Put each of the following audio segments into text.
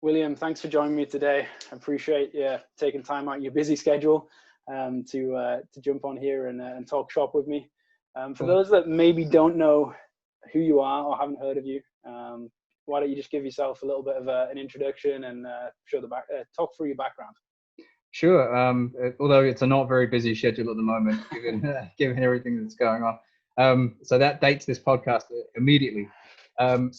William, thanks for joining me today. I appreciate you taking time out of your busy schedule to jump on here and talk shop with me. For those that maybe don't know who you are or haven't heard of you, why don't you just give yourself a little bit of an introduction and talk through your background. Sure. Although it's a not very busy schedule at the moment, given everything that's going on. So that dates this podcast immediately. I'm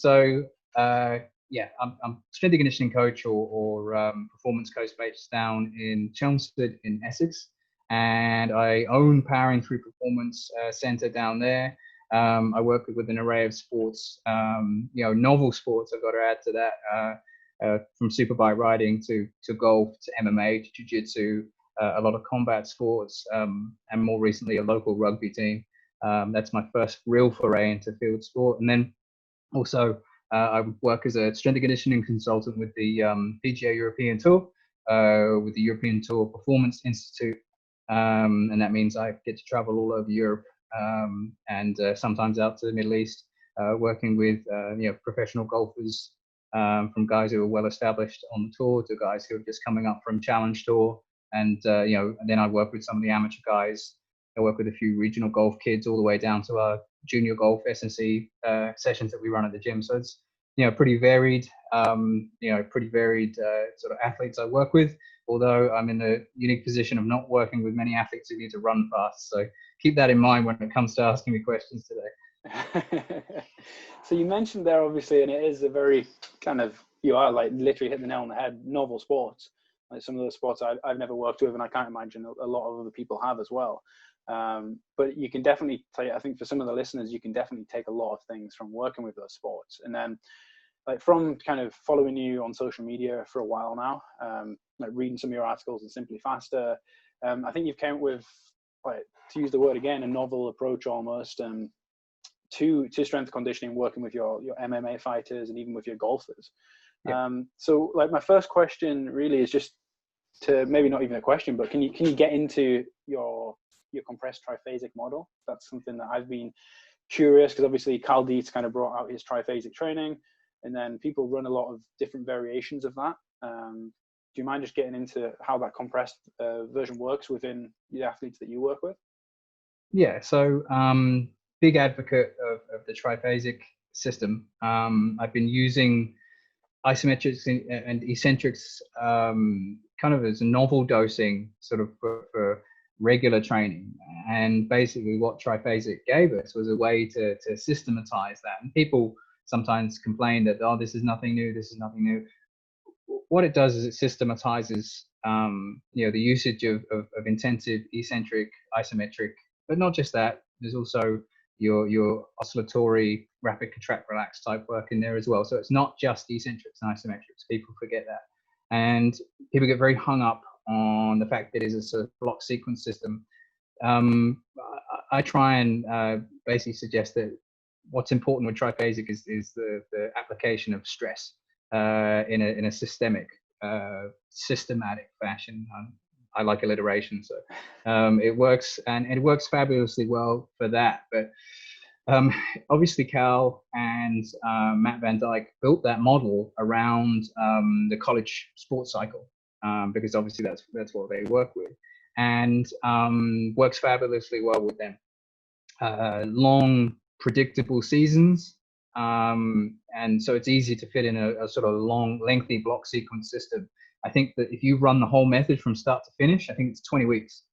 strength and conditioning coach or performance coach based down in Chelmsford in Essex, and I own Powering Through Performance Centre down there. I work with an array of sports, novel sports. I've got to add to that, from superbike riding to golf to MMA to jiu-jitsu, a lot of combat sports, and more recently a local rugby team. That's my first real foray into field sport, and then also I work as a strength and conditioning consultant with the PGA European Tour, with the European Tour Performance Institute, and that means I get to travel all over Europe and sometimes out to the Middle East, working with professional golfers, from guys who are well established on the tour to guys who are just coming up from Challenge Tour, and then I work with some of the amateur guys. I work with a few regional golf kids all the way down to our junior golf S&C sessions that we run at the gym. So it's pretty varied, sort of athletes I work with. Although I'm in the unique position of not working with many athletes who need to run fast. So keep that in mind when it comes to asking me questions today. So you mentioned there, obviously, and it is a very kind of, you are like literally hitting the nail on the head, novel sports. Like some of the sports I've never worked with, and I can't imagine a lot of other people have as well. But you can definitely I think for some of the listeners, you can definitely take a lot of things from working with those sports. And then like from kind of following you on social media for a while now, like reading some of your articles and Simply Faster, I think you've came up with, like, to use the word again, a novel approach almost to strength conditioning, working with your MMA fighters and even with your golfers. Yeah. So like my first question really is just to, maybe not even a question, but can you get into your compressed triphasic model? That's something that I've been curious, because obviously Cal Dietz kind of brought out his triphasic training, and then people run a lot of different variations of that. Do you mind just getting into how that compressed version works within the athletes that you work with? Yeah, so big advocate of the triphasic system. I've been using isometrics and eccentrics kind of as a novel dosing sort of for regular training. And basically what triphasic gave us was a way to systematize that. And people sometimes complain that, oh, this is nothing new, this is nothing new. What it does is it systematizes the usage of intensive, eccentric, isometric, but not just that. There's also your oscillatory, rapid contract, relax type work in there as well. So it's not just eccentrics and isometrics. People forget that, and people get very hung up on the fact that it is a sort of block sequence system. I try and basically suggest that what's important with triphasic is the application of stress in a systematic fashion. I like alliteration, so it works, and it works fabulously well for that. But obviously Cal and Matt Van Dyke built that model around the college sports cycle, because obviously that's what they work with, and works fabulously well with them. Long, predictable seasons, and so it's easy to fit in a sort of long, lengthy block sequence system. I think that if you run the whole method from start to finish, I think it's 20 weeks.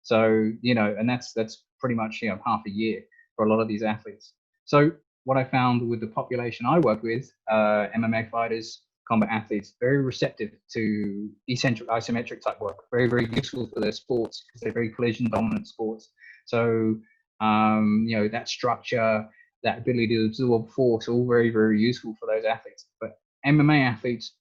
So, and that's pretty much, half a year for a lot of these athletes. So what I found with the population I work with, MMA fighters, combat athletes, very receptive to eccentric, isometric type work, very, very useful for their sports because they're very collision dominant sports. So, that structure, that ability to absorb force, all very, very useful for those athletes. But MMA athletes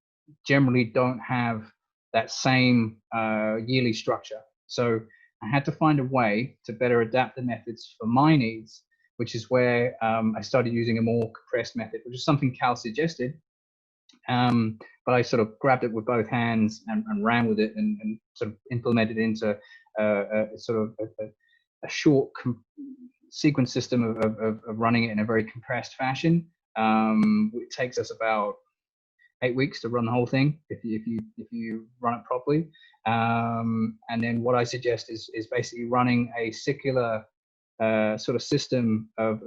generally don't have that same yearly structure. So I had to find a way to better adapt the methods for my needs, which is where I started using a more compressed method, which is something Cal suggested. But I sort of grabbed it with both hands and ran with it and sort of implemented into a short sequence system of running it in a very compressed fashion. It takes us about 8 weeks to run the whole thing if you run it properly. And then what I suggest is basically running a secular sort of system of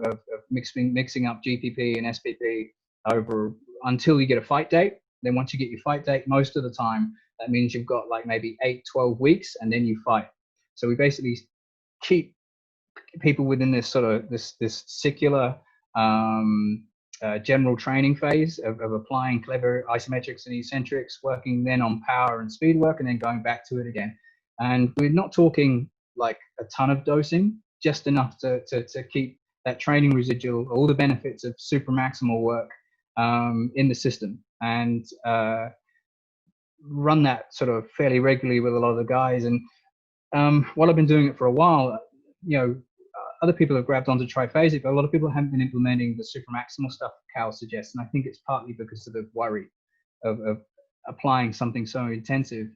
mixing up GPP and SPP over until you get a fight date. Then once you get your fight date, most of the time that means you've got like maybe 8-12 weeks, and then you fight. So we basically keep people within this sort of this secular general training phase of applying clever isometrics and eccentrics, working then on power and speed work, and then going back to it again. And we're not talking like a ton of dosing, just enough to keep that training residual, all the benefits of supra-maximal work in the system, and run that sort of fairly regularly with a lot of the guys. And while I've been doing it for a while, other people have grabbed onto Triphasic, but a lot of people haven't been implementing the supra-maximal stuff Cal suggests. And I think it's partly because of the worry of applying something so intensive,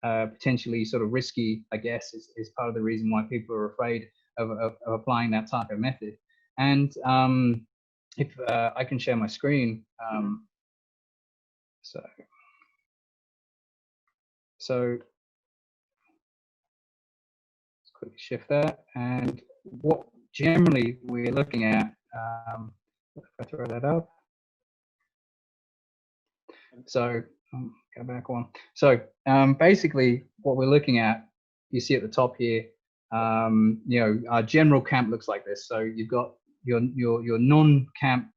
potentially sort of risky, I guess, is part of the reason why people are afraid of applying that type of method. And if I can share my screen. So let's quickly shift that. And what generally we're looking at, if I throw that up. So go back one. So basically what we're looking at, you see at the top here, our general camp looks like this. So you've got your non-camp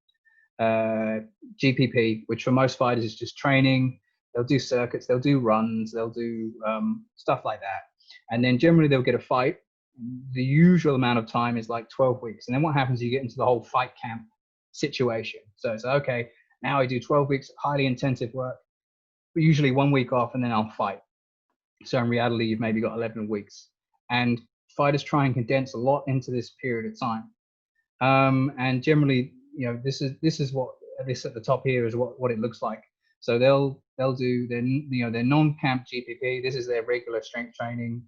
GPP, which for most fighters is just training. They'll do circuits, they'll do runs, they'll do stuff like that. And then generally they'll get a fight. The usual amount of time is like 12 weeks. And then what happens is you get into the whole fight camp situation. So it's okay, now I do 12 weeks, highly intensive work, but usually 1 week off, and then I'll fight. So in reality, you've maybe got 11 weeks. And fighters try and condense a lot into this period of time. And generally, this is what this at the top here is what it looks like. So they'll do their non-camp GPP. This is their regular strength training,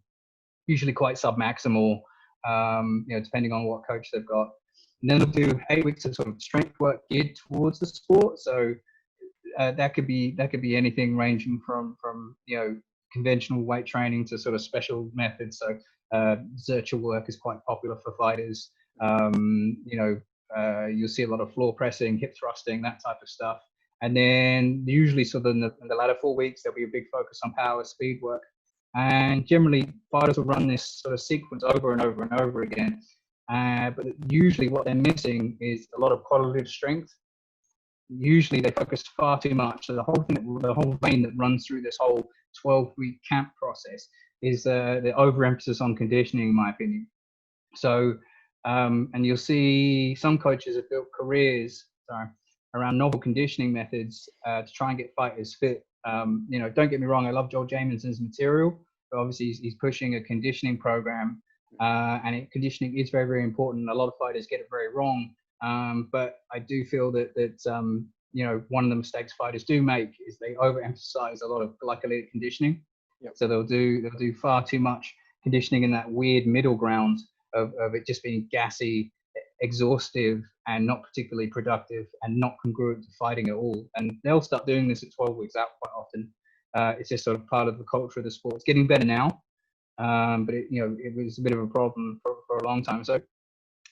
usually quite sub-maximal, depending on what coach they've got. And then they'll do 8 weeks of sort of strength work geared towards the sport. So that could be anything ranging from conventional weight training to sort of special methods. So Zercher work is quite popular for fighters. You'll see a lot of floor pressing, hip thrusting, that type of stuff. And then usually sort of in the latter 4 weeks, there'll be a big focus on power, speed work. And generally fighters will run this sort of sequence over and over and over again. But usually what they're missing is a lot of qualitative strength. Usually they focus far too much. So the whole vein that runs through this whole 12-week camp process is the overemphasis on conditioning, in my opinion. So, and you'll see some coaches have built careers around novel conditioning methods to try and get fighters fit. Don't get me wrong, I love Joel Jamieson's material, but obviously he's pushing a conditioning program, and conditioning is very, very important. A lot of fighters get it very wrong. But I do feel that one of the mistakes fighters do make is they overemphasize a lot of glycolytic conditioning. Yep. So they'll do far too much conditioning in that weird middle ground of it just being gassy, exhaustive, and not particularly productive, and not congruent to fighting at all. And they'll start doing this at 12 weeks out quite often. It's just sort of part of the culture of the sport. It's getting better now, but it was a bit of a problem for a long time. So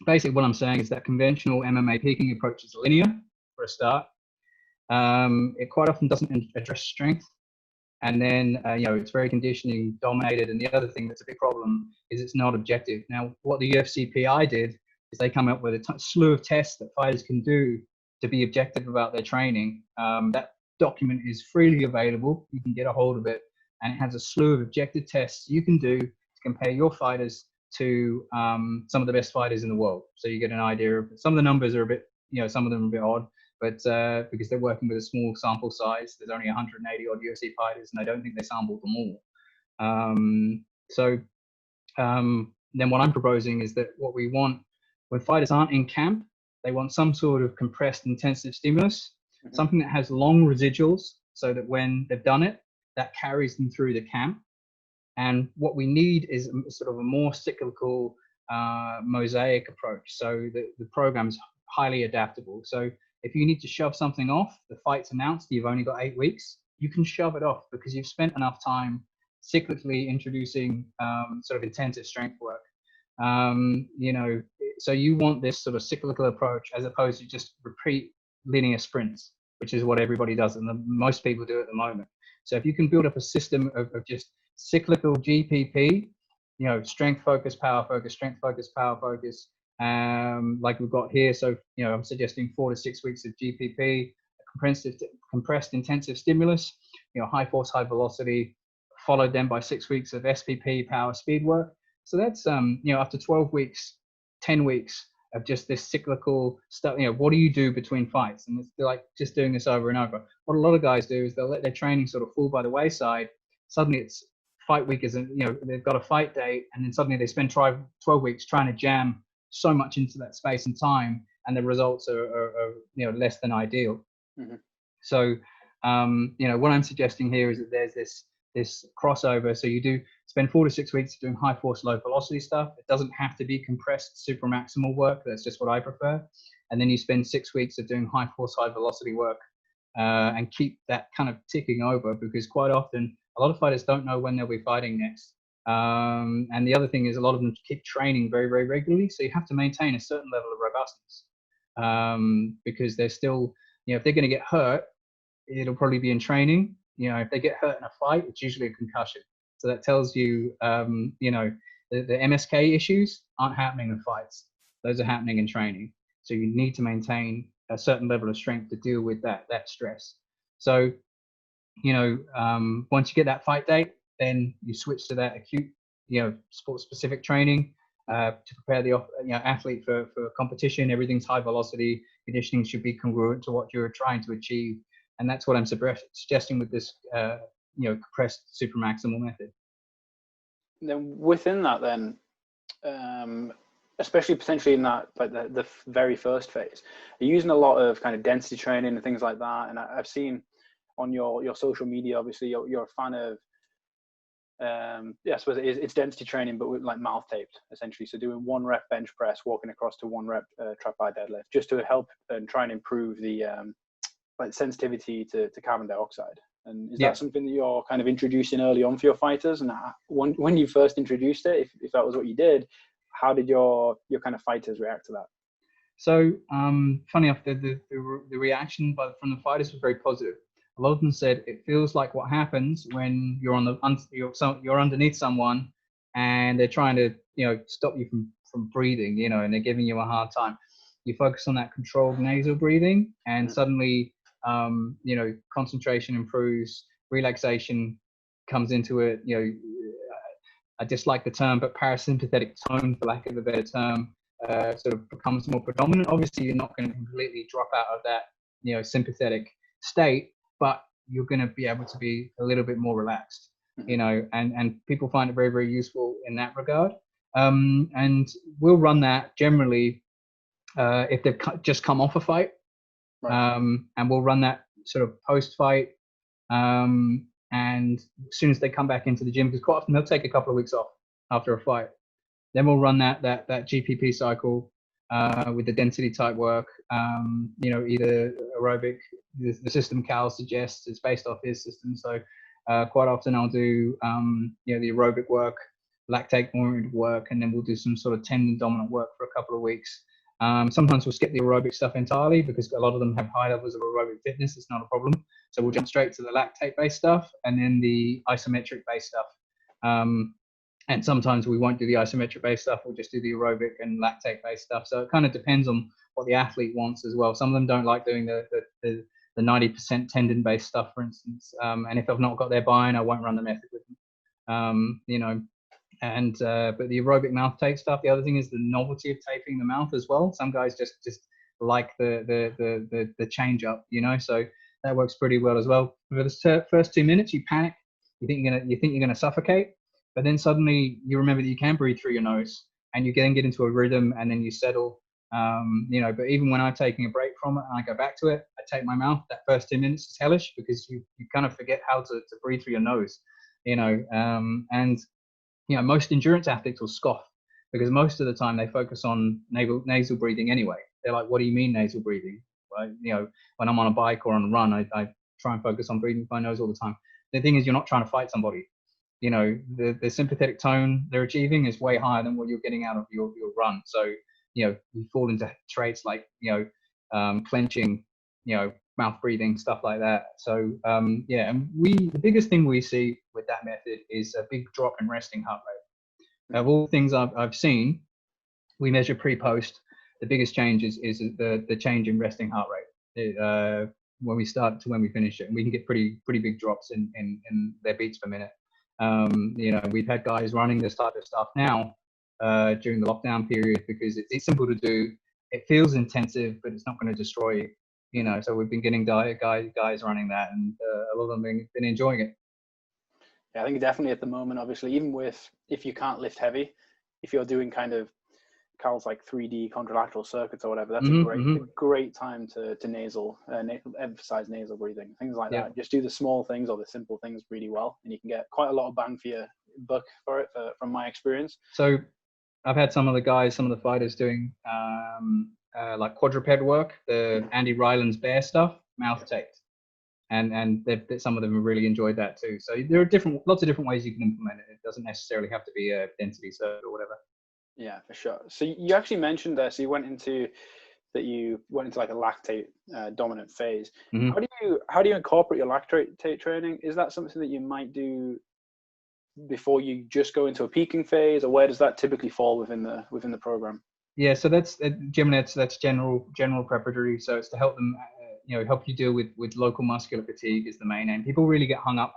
basically what I'm saying is that conventional MMA peaking approach is linear for a start. It quite often doesn't address strength. And then, it's very conditioning dominated. And the other thing that's a big problem is it's not objective. Now, what the UFC PI did is they come up with a slew of tests that fighters can do to be objective about their training. That document is freely available. You can get a hold of it. And it has a slew of objective tests you can do to compare your fighters to some of the best fighters in the world. So you get an idea of some of the numbers are a bit, some of them are a bit odd, but because they're working with a small sample size, there's only 180 odd UFC fighters, and I don't think they sampled them all. Then what I'm proposing is that what we want when fighters aren't in camp, they want some sort of compressed intensive stimulus, something that has long residuals, so that when they've done it, that carries them through the camp. And what we need is sort of a more cyclical mosaic approach. So the program's highly adaptable. So if you need to shove something off, the fight's announced, you've only got 8 weeks, you can shove it off because you've spent enough time cyclically introducing sort of intensive strength work. So you want this sort of cyclical approach as opposed to just repeat linear sprints, which is what everybody does and most people do at the moment. So if you can build up a system of just cyclical GPP, strength focus, power focus, strength focus, power focus, like we've got here. So, I'm suggesting 4 to 6 weeks of GPP, compressed intensive stimulus, high force, high velocity, followed then by 6 weeks of SPP, power, speed work. So that's, up to 12 weeks, 10 weeks of just this cyclical stuff. What do you do between fights? And it's like just doing this over and over. What a lot of guys do is they'll let their training sort of fall by the wayside. Suddenly it's fight week isn't, they've got a fight date, and then suddenly they spend 12 weeks trying to jam so much into that space and time, and the results are less than ideal. Mm-hmm. So, what I'm suggesting here is that there's this crossover. So you do spend 4 to 6 weeks doing high force, low velocity stuff. It doesn't have to be compressed supra-maximal work. That's just what I prefer. And then you spend 6 weeks of doing high force, high velocity work, and keep that kind of ticking over, because quite often a lot of fighters don't know when they'll be fighting next. And the other thing is a lot of them keep training very, very regularly. So you have to maintain a certain level of robustness, because they're still, if they're going to get hurt, it'll probably be in training. If they get hurt in a fight, it's usually a concussion. So that tells you, the MSK issues aren't happening in fights. Those are happening in training. So you need to maintain a certain level of strength to deal with that stress. So, once you get that fight date, then you switch to that acute, sport-specific training to prepare the athlete for competition. Everything's high velocity. Conditioning should be congruent to what you're trying to achieve. And that's what I'm suggesting with this, compressed supra-maximal method. And then within that, especially potentially in that, like the very first phase, you're using a lot of kind of density training and things like that. And I've seen on your social media, obviously, you're a fan of, I suppose it's density training, but with like mouth taped, essentially. So doing 1 rep bench press, walking across to 1 rep trap bar deadlift, just to help and try and improve the sensitivity to carbon dioxide. And is that something that you're kind of introducing early on for your fighters? And when you first introduced it, if that was what you did, how did your kind of fighters react to that? So funny enough, the reaction from the fighters was very positive. A lot of them said it feels like what happens when you're you're underneath someone and they're trying to stop you from breathing, and they're giving you a hard time. You focus on that controlled nasal breathing, and suddenly concentration improves, relaxation comes into it. I dislike the term, but parasympathetic tone, for lack of a better term, sort of becomes more predominant. Obviously, you're not going to completely drop out of that, sympathetic state, but you're going to be able to be a little bit more relaxed, and people find it very, very useful in that regard. And we'll run that generally if they've just come off a fight. Right. And we'll run that sort of post-fight, and as soon as they come back into the gym, because quite often they'll take a couple of weeks off after a fight, then we'll run that GPP cycle with the density type work, either aerobic. The system Cal suggests is based off his system, so quite often I'll do the aerobic work, lactate oriented work, and then we'll do some sort of tendon dominant work for a couple of weeks. Sometimes we'll skip the aerobic stuff entirely because a lot of them have high levels of aerobic fitness. It's not a problem. So we'll jump straight to the lactate-based stuff and then the isometric-based stuff. And sometimes we won't do the isometric-based stuff. We'll just do the aerobic and lactate-based stuff. So it kind of depends on what the athlete wants as well. Some of them don't like doing the 90% tendon-based stuff, for instance. And if I've not got their buy-in, I won't run the method with them. But the aerobic mouth tape stuff, the other thing is the novelty of taping the mouth as well. Some guys just like the change up, so that works pretty well as well. For the first 2 minutes, you panic, you think you're gonna suffocate, but then suddenly you remember that you can breathe through your nose, and you then get into a rhythm, and then you settle. But even when I'm taking a break from it and I go back to it, I tape my mouth. That first 2 minutes is hellish because you kind of forget how to breathe through your nose, most endurance athletes will scoff because most of the time they focus on nasal breathing anyway. They're like, what do you mean nasal breathing? when I'm on a bike or on a run, I try and focus on breathing with my nose all the time. The thing is, you're not trying to fight somebody. The sympathetic tone they're achieving is way higher than what you're getting out of your run. So, you fall into traits like, clenching, mouth breathing, stuff like that. So, and the biggest thing we see with that method is a big drop in resting heart rate. Of all things I've seen, we measure pre-post. The biggest change is the change in resting heart rate when we start to when we finish it. And we can get pretty big drops in their beats per minute. We've had guys running this type of stuff now during the lockdown period because it's simple to do. It feels intensive, but it's not going to destroy you. So we've been getting guys running that, and a lot of them have been enjoying it. Yeah, I think definitely at the moment, obviously, even if you can't lift heavy, if you're doing kind of Carl's like 3D contralateral circuits or whatever, that's a great time to emphasize nasal breathing, things like that. Just do the small things or the simple things really well, and you can get quite a lot of bang for your buck for it, from my experience. So I've had some of the fighters doing like quadruped work, the Andy Ryland's bear stuff, mouth taped, and some of them have really enjoyed that too. So there are lots of different ways you can implement it. It doesn't necessarily have to be a density circuit or whatever. Yeah, for sure. So you actually mentioned there, so you went into like a lactate dominant phase. How do you incorporate your lactate training? Is that something that you might do before you just go into a peaking phase, or where does that typically fall within the program? Yeah, so that's general preparatory. So it's to help them, help you deal with local muscular fatigue is the main aim. People really get hung up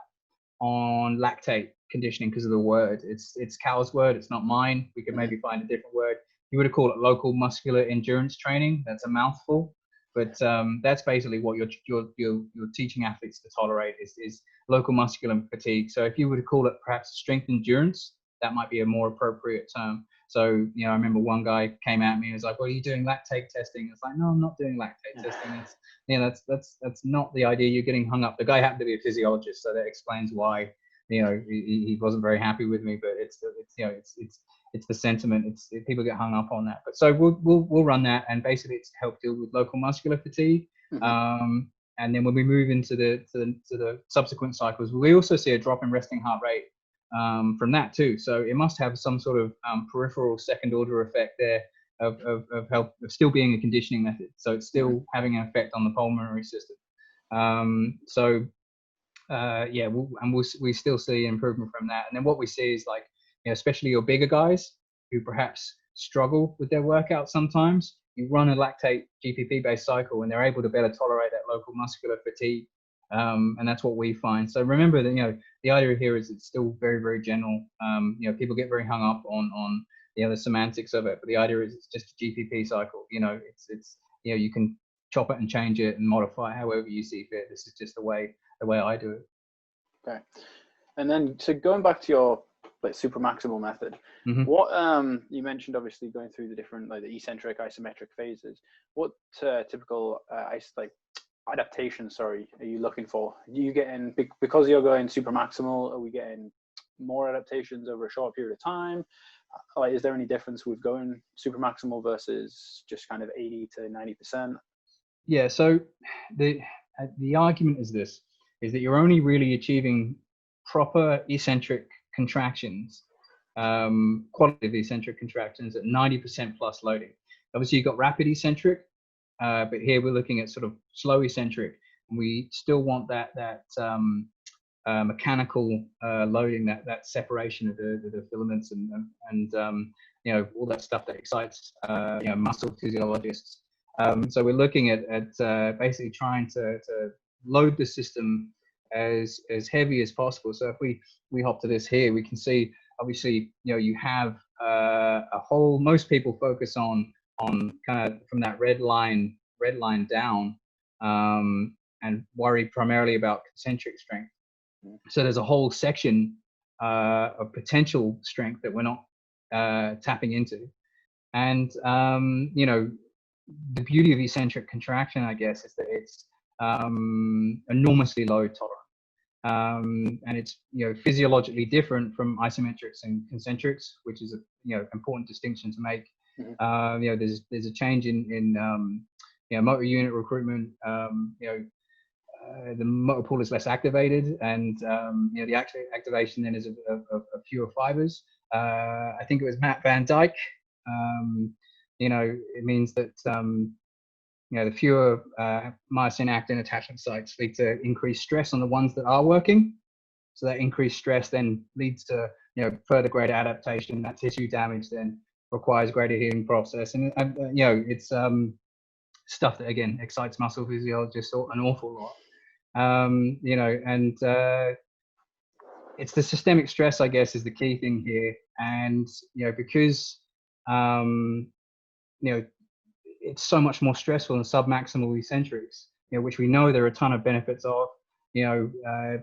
on lactate conditioning because of the word. It's Cal's word, it's not mine. We could maybe find a different word. You would have called it local muscular endurance training. That's a mouthful, but that's basically what you're teaching athletes to tolerate is local muscular fatigue. So if you were to call it perhaps strength endurance, that might be a more appropriate term. So, I remember one guy came at me and was like, well, are you doing lactate testing? It's like, no, I'm not doing lactate testing. It's, that's not the idea. You're getting hung up. The guy happened to be a physiologist, so that explains why, he wasn't very happy with me, but it's the sentiment. People get hung up on that. But so we'll run that, and basically it's to help deal with local muscular fatigue. And then when we move into the subsequent cycles, we also see a drop in resting heart rate from that too. So it must have some sort of peripheral second order effect there of still being a conditioning method. So it's still having an effect on the pulmonary system. We still see improvement from that. And then what we see is like, especially your bigger guys who perhaps struggle with their workout sometimes, you run a lactate GPP based cycle and they're able to better tolerate that local muscular fatigue. And that's what we find. So remember that, the idea here is it's still very, very general. People get very hung up on the semantics of it, but the idea is it's just a GPP cycle. It's you can chop it and change it and modify it however you see fit. This is just the way I do it. Okay. And then, so going back to your supra-maximal method, what you mentioned obviously going through the different the eccentric, isometric phases. What typical adaptations, are you looking for? Do you get in, because you're going supra-maximal, are we getting more adaptations over a short period of time? Is there any difference with going supra-maximal versus just kind of 80 to 90%? Yeah, so the argument is that you're only really achieving proper eccentric contractions, qualitative eccentric contractions at 90% plus loading. Obviously, you've got rapid eccentric, but here we're looking at sort of slow eccentric, and we still want that mechanical loading, that separation of the filaments and all that stuff that excites muscle physiologists. So we're looking at basically trying to load the system as heavy as possible. So if we hop to this here, we can see obviously you have a whole. Most people focus on kind of from that red line down, and worry primarily about concentric strength. So there's a whole section of potential strength that we're not tapping into, and the beauty of eccentric contraction, I guess, is that it's enormously load tolerant, and it's physiologically different from isometrics and concentrics, which is a important distinction to make. There's a change in motor unit recruitment, the motor pool is less activated, and the activation then is of fewer fibers. I think it was Matt Van Dyke. It means that the fewer myosin actin attachment sites lead to increased stress on the ones that are working. So that increased stress then leads to further greater adaptation. That tissue damage then requires greater healing process, and it's stuff that again excites muscle physiologists an awful lot. It's the systemic stress, I guess, is the key thing here. And because it's so much more stressful than submaximal eccentrics, which we know there are a ton of benefits of.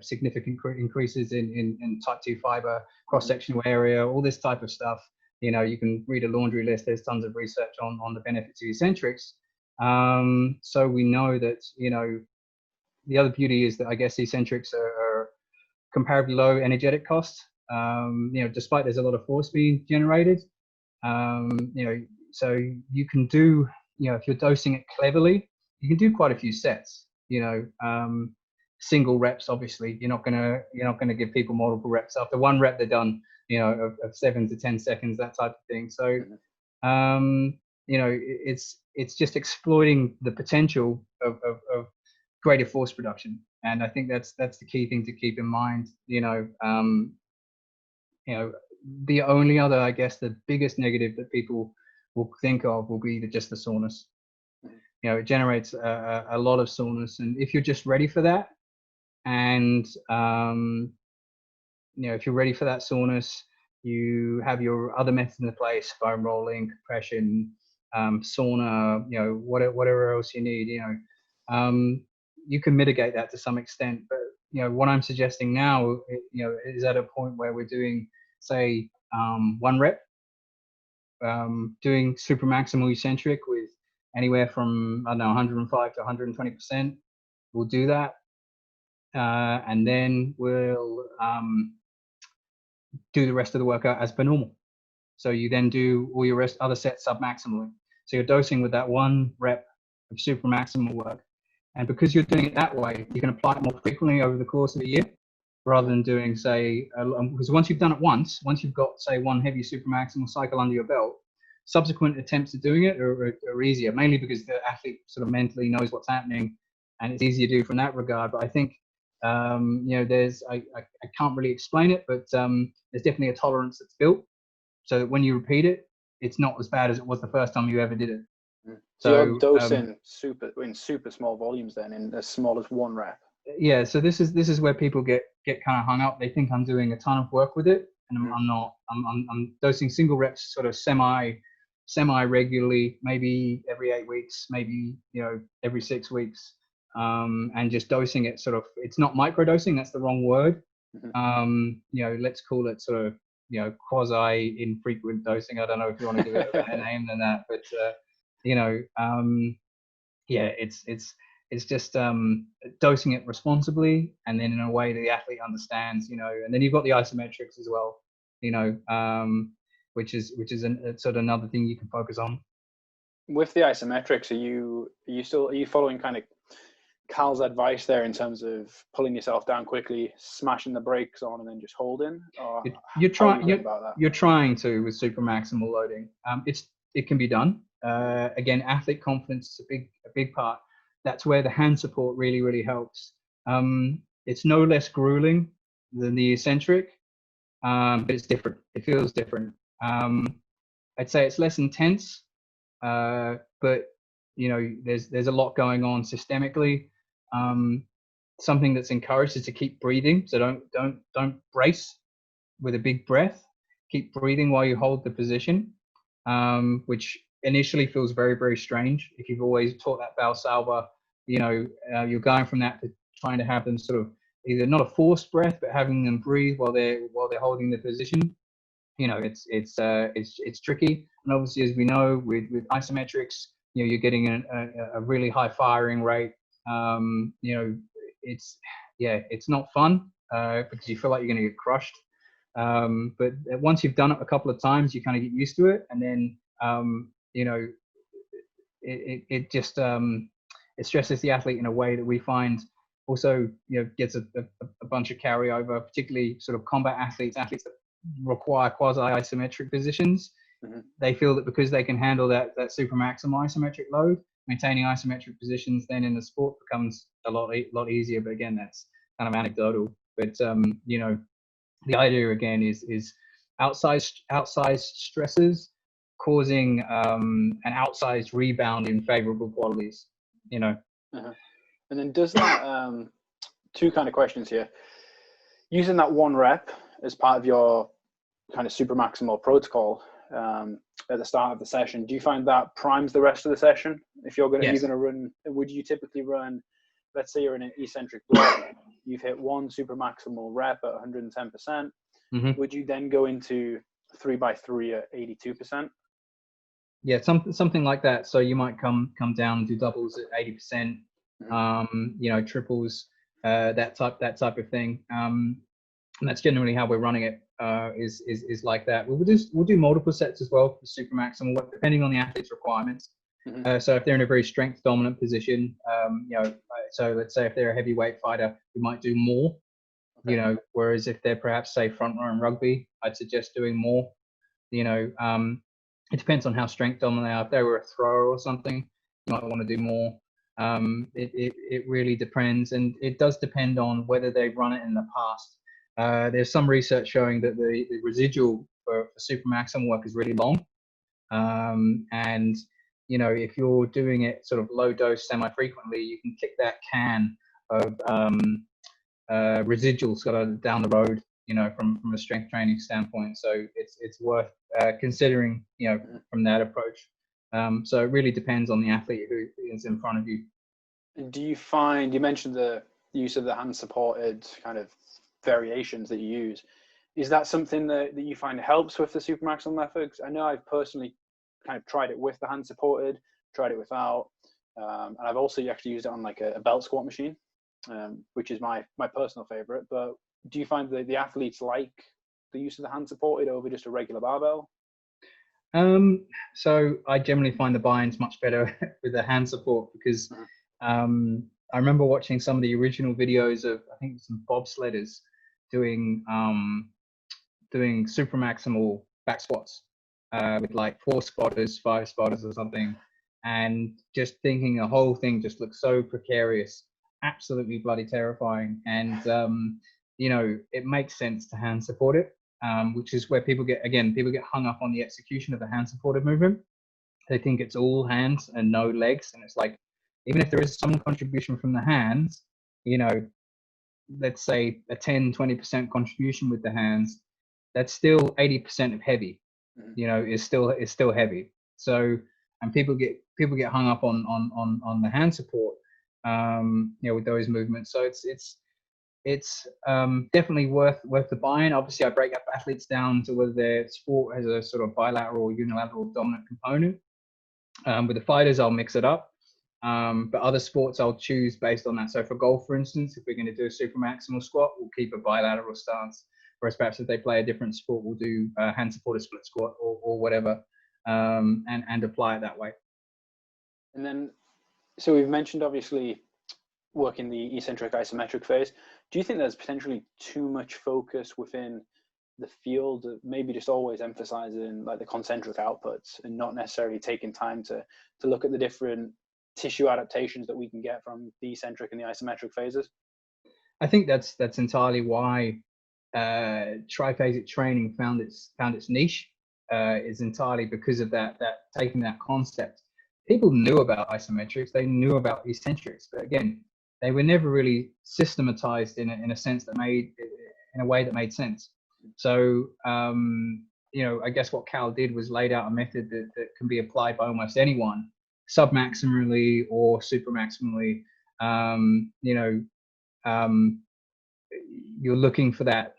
Significant increases in type 2 fiber, cross-sectional area, all this type of stuff. You can read a laundry list. There's tons of research on the benefits of eccentrics. So we know that the other beauty is that I guess eccentrics are comparably low energetic cost. Despite there's a lot of force being generated. So you can do, if you're dosing it cleverly, you can do quite a few sets. Single reps, obviously, you're not gonna give people multiple reps. After one rep, they're done. Of 7 to 10 seconds, that type of thing. So, it's just exploiting the potential of greater force production, and I think that's the key thing to keep in mind. The only other, I guess, the biggest negative that people will think of will be just the soreness. It generates a lot of soreness, and if you're just ready for that, and if you're ready for that soreness, you have your other methods in place: foam rolling, compression, sauna, whatever else you need. You can mitigate that to some extent. But what I'm suggesting now, is at a point where we're doing, say, 1 rep, doing supra-maximal eccentric with anywhere from 105 to 120%. We'll do that, and then we'll do the rest of the workout as per normal. So you then do all your other sets submaximally. So you're dosing with that 1 rep of supra-maximal work. And because you're doing it that way, you can apply it more frequently over the course of a year, rather than doing, say, because once you've done it once you've got, say, 1 heavy supra-maximal cycle under your belt, subsequent attempts at doing it are easier, mainly because the athlete sort of mentally knows what's happening, and it's easier to do from that regard. But I think, there's, I can't really explain it, but there's definitely a tolerance that's built, so that when you repeat it, it's not as bad as it was the first time you ever did it. So you're dosing in super small volumes then, in as small as 1 rep. Yeah, so this is where people get kind of hung up. They think I'm doing a ton of work with it, and I'm not. I'm dosing single reps sort of semi regularly, maybe every 8 weeks, maybe every 6 weeks, and just dosing it sort of. It's not micro dosing. That's the wrong word. Let's call it sort of quasi infrequent dosing. I don't know if you want to give it a better name than that, but it's just dosing it responsibly, and then in a way that the athlete understands, and then you've got the isometrics as well, which is sort of another thing you can focus on. With the isometrics, are you following kind of Cal's advice there in terms of pulling yourself down quickly, smashing the brakes on, and then just holding? Or you're trying to with supra-maximal loading. It can be done. Again, athlete confidence is a big part. That's where the hand support really, really helps. It's no less grueling than the eccentric, but it's different. It feels different. I'd say it's less intense, but there's a lot going on systemically. Something that's encouraged is to keep breathing. So don't brace with a big breath. Keep breathing while you hold the position, which initially feels very, very strange. If you've always taught that Valsalva, you're going from that to trying to have them sort of either not a forced breath, but having them breathe while they're holding the position. It's tricky. And obviously, as we know, with isometrics, you're getting a really high firing rate. It's not fun because you feel like you're going to get crushed. But once you've done it a couple of times, you kind of get used to it, and then it just it stresses the athlete in a way that we find also, gets a bunch of carryover, particularly sort of combat athletes that require quasi-isometric positions. Mm-hmm. They feel that because they can handle that supra-maximal isometric load, maintaining isometric positions then in the sport becomes a lot easier. But again, that's kind of anecdotal. But the idea again is outsized stresses causing an outsized rebound in favorable qualities. Uh-huh. And then does that two kind of questions here. Using that one rep as part of your kind of supra-maximal protocol at the start of the session, do you find that primes the rest of the session? If you're going to run, would you typically run, let's say you're in an eccentric block, you've hit one supra-maximal rep at 110%, mm-hmm. Would you then go into 3x3 at 82%? Yeah, something like that. So you might come down and do doubles at 80%, mm-hmm. Triples, that type of thing. And that's generally how we're running it. Is like that. We'll do multiple sets as well for supra-maximal, depending on the athlete's requirements. Mm-hmm. So if they're in a very strength dominant position, so let's say if they're a heavyweight fighter, we might do more. Okay. Whereas if they're perhaps say front row in rugby, I'd suggest doing more. It depends on how strength dominant they are. If they were a thrower or something, you might want to do more. It really depends, and it does depend on whether they've run it in the past. There's some research showing that the residual for supra-maximal work is really long. And, if you're doing it sort of low dose semi-frequently, you can kick that can of residuals sort of down the road, from a strength training standpoint. So it's worth considering, from that approach. So it really depends on the athlete who is in front of you. And do you find, you mentioned the use of the hand-supported kind of variations that you use, is that something that you find helps with the supra-maximal methods? I know I've personally kind of tried it with the hand-supported, tried it without, and I've also actually used it on like a belt squat machine, which is my personal favorite. But do you find that the athletes like the use of the hand-supported over just a regular barbell? So I generally find the buy-ins much better with the hand support because I remember watching some of the original videos of, I think, some bobsledders doing supra-maximal back squats with like 4 spotters, 5 spotters or something, and just thinking the whole thing just looks so precarious, absolutely bloody terrifying. And it makes sense to hand support it, which is where people get hung up on the execution of the hand supported movement. They think it's all hands and no legs, and it's like, even if there is some contribution from the hands, let's say a 10-20% contribution with the hands, that's still 80% of heavy, is still heavy. So, and people get hung up on the hand support, with those movements. So it's definitely worth the buy-in. Obviously, I break up athletes down to whether their sport has a sort of bilateral or unilateral dominant component. With the fighters, I'll mix it up. But other sports I'll choose based on that. So for golf, for instance, if we're going to do a supra-maximal squat, we'll keep a bilateral stance. Whereas perhaps if they play a different sport, we'll do a hand-supported split squat or whatever, and apply it that way. And then, so we've mentioned obviously working the eccentric isometric phase. Do you think there's potentially too much focus within the field of maybe just always emphasizing like the concentric outputs and not necessarily taking time to look at the different tissue adaptations that we can get from the eccentric and the isometric phases? I think that's entirely why triphasic training found its niche, is entirely because of that taking that concept. People knew about isometrics, they knew about eccentrics, but again, they were never really systematized in a sense that in a way that made sense. So I guess what Cal did was laid out a method that can be applied by almost anyone, submaximally or supra-maximally. You're looking for that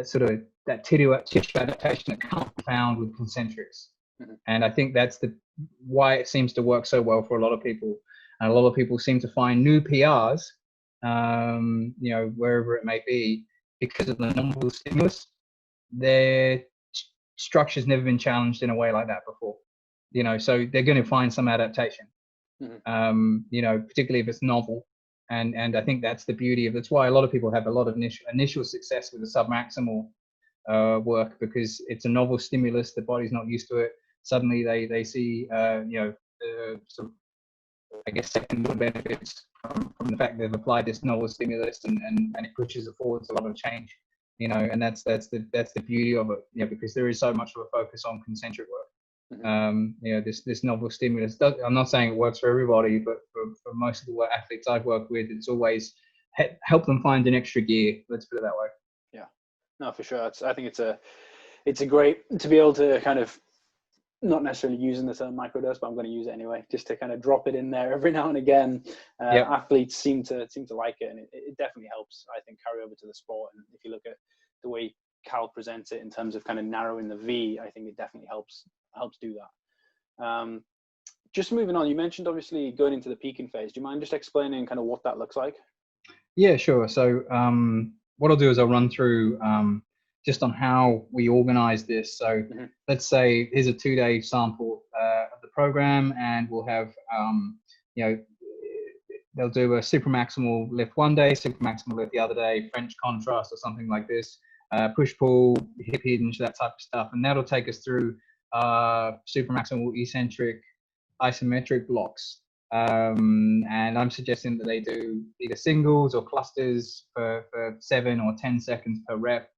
sort of that tissue adaptation that can't be found with concentrics. Mm-hmm. And I think that's why it seems to work so well for a lot of people. And a lot of people seem to find new PRs, wherever it may be, because of the novel stimulus. Their structure's never been challenged in a way like that before. So they're going to find some adaptation. you know, particularly if it's novel. And I think that's the beauty of, that's why a lot of people have a lot of initial success with the submaximal work, because it's a novel stimulus. The body's not used to it. Suddenly they see, you know, sort of, I guess, second order benefits from the fact they've applied this novel stimulus, and it pushes it forwards a lot of change, you know, and that's the beauty of it, you know, because there is so much of a focus on concentric work. You know, this novel stimulus I'm not saying it works for everybody, but for most of the athletes I've worked with, it's always help them find an extra gear. Let's put it that way. Yeah, no, for sure. I think it's a great to be able to kind of, not necessarily using the term microdose, but I'm going to use it anyway, just to kind of drop it in there every now and again. Athletes seem to like it, and it definitely helps, I think, carry over to the sport. And if you look at the way Cal presents it in terms of kind of narrowing the V, I think it definitely helps do that. Just moving on, you mentioned obviously going into the peaking phase. Do you mind just explaining kind of what that looks like? Yeah, sure. So what I'll do is I'll run through just on how we organize this. So let's say here's a 2-day sample of the program, and we'll have, you know, they'll do a supra-maximal lift one day, supra-maximal lift the other day, French contrast or something like this, push-pull, hip hinge, that type of stuff. And that'll take us through supra-maximal, eccentric, isometric blocks. And I'm suggesting that they do either singles or clusters for 7 or 10 seconds per rep.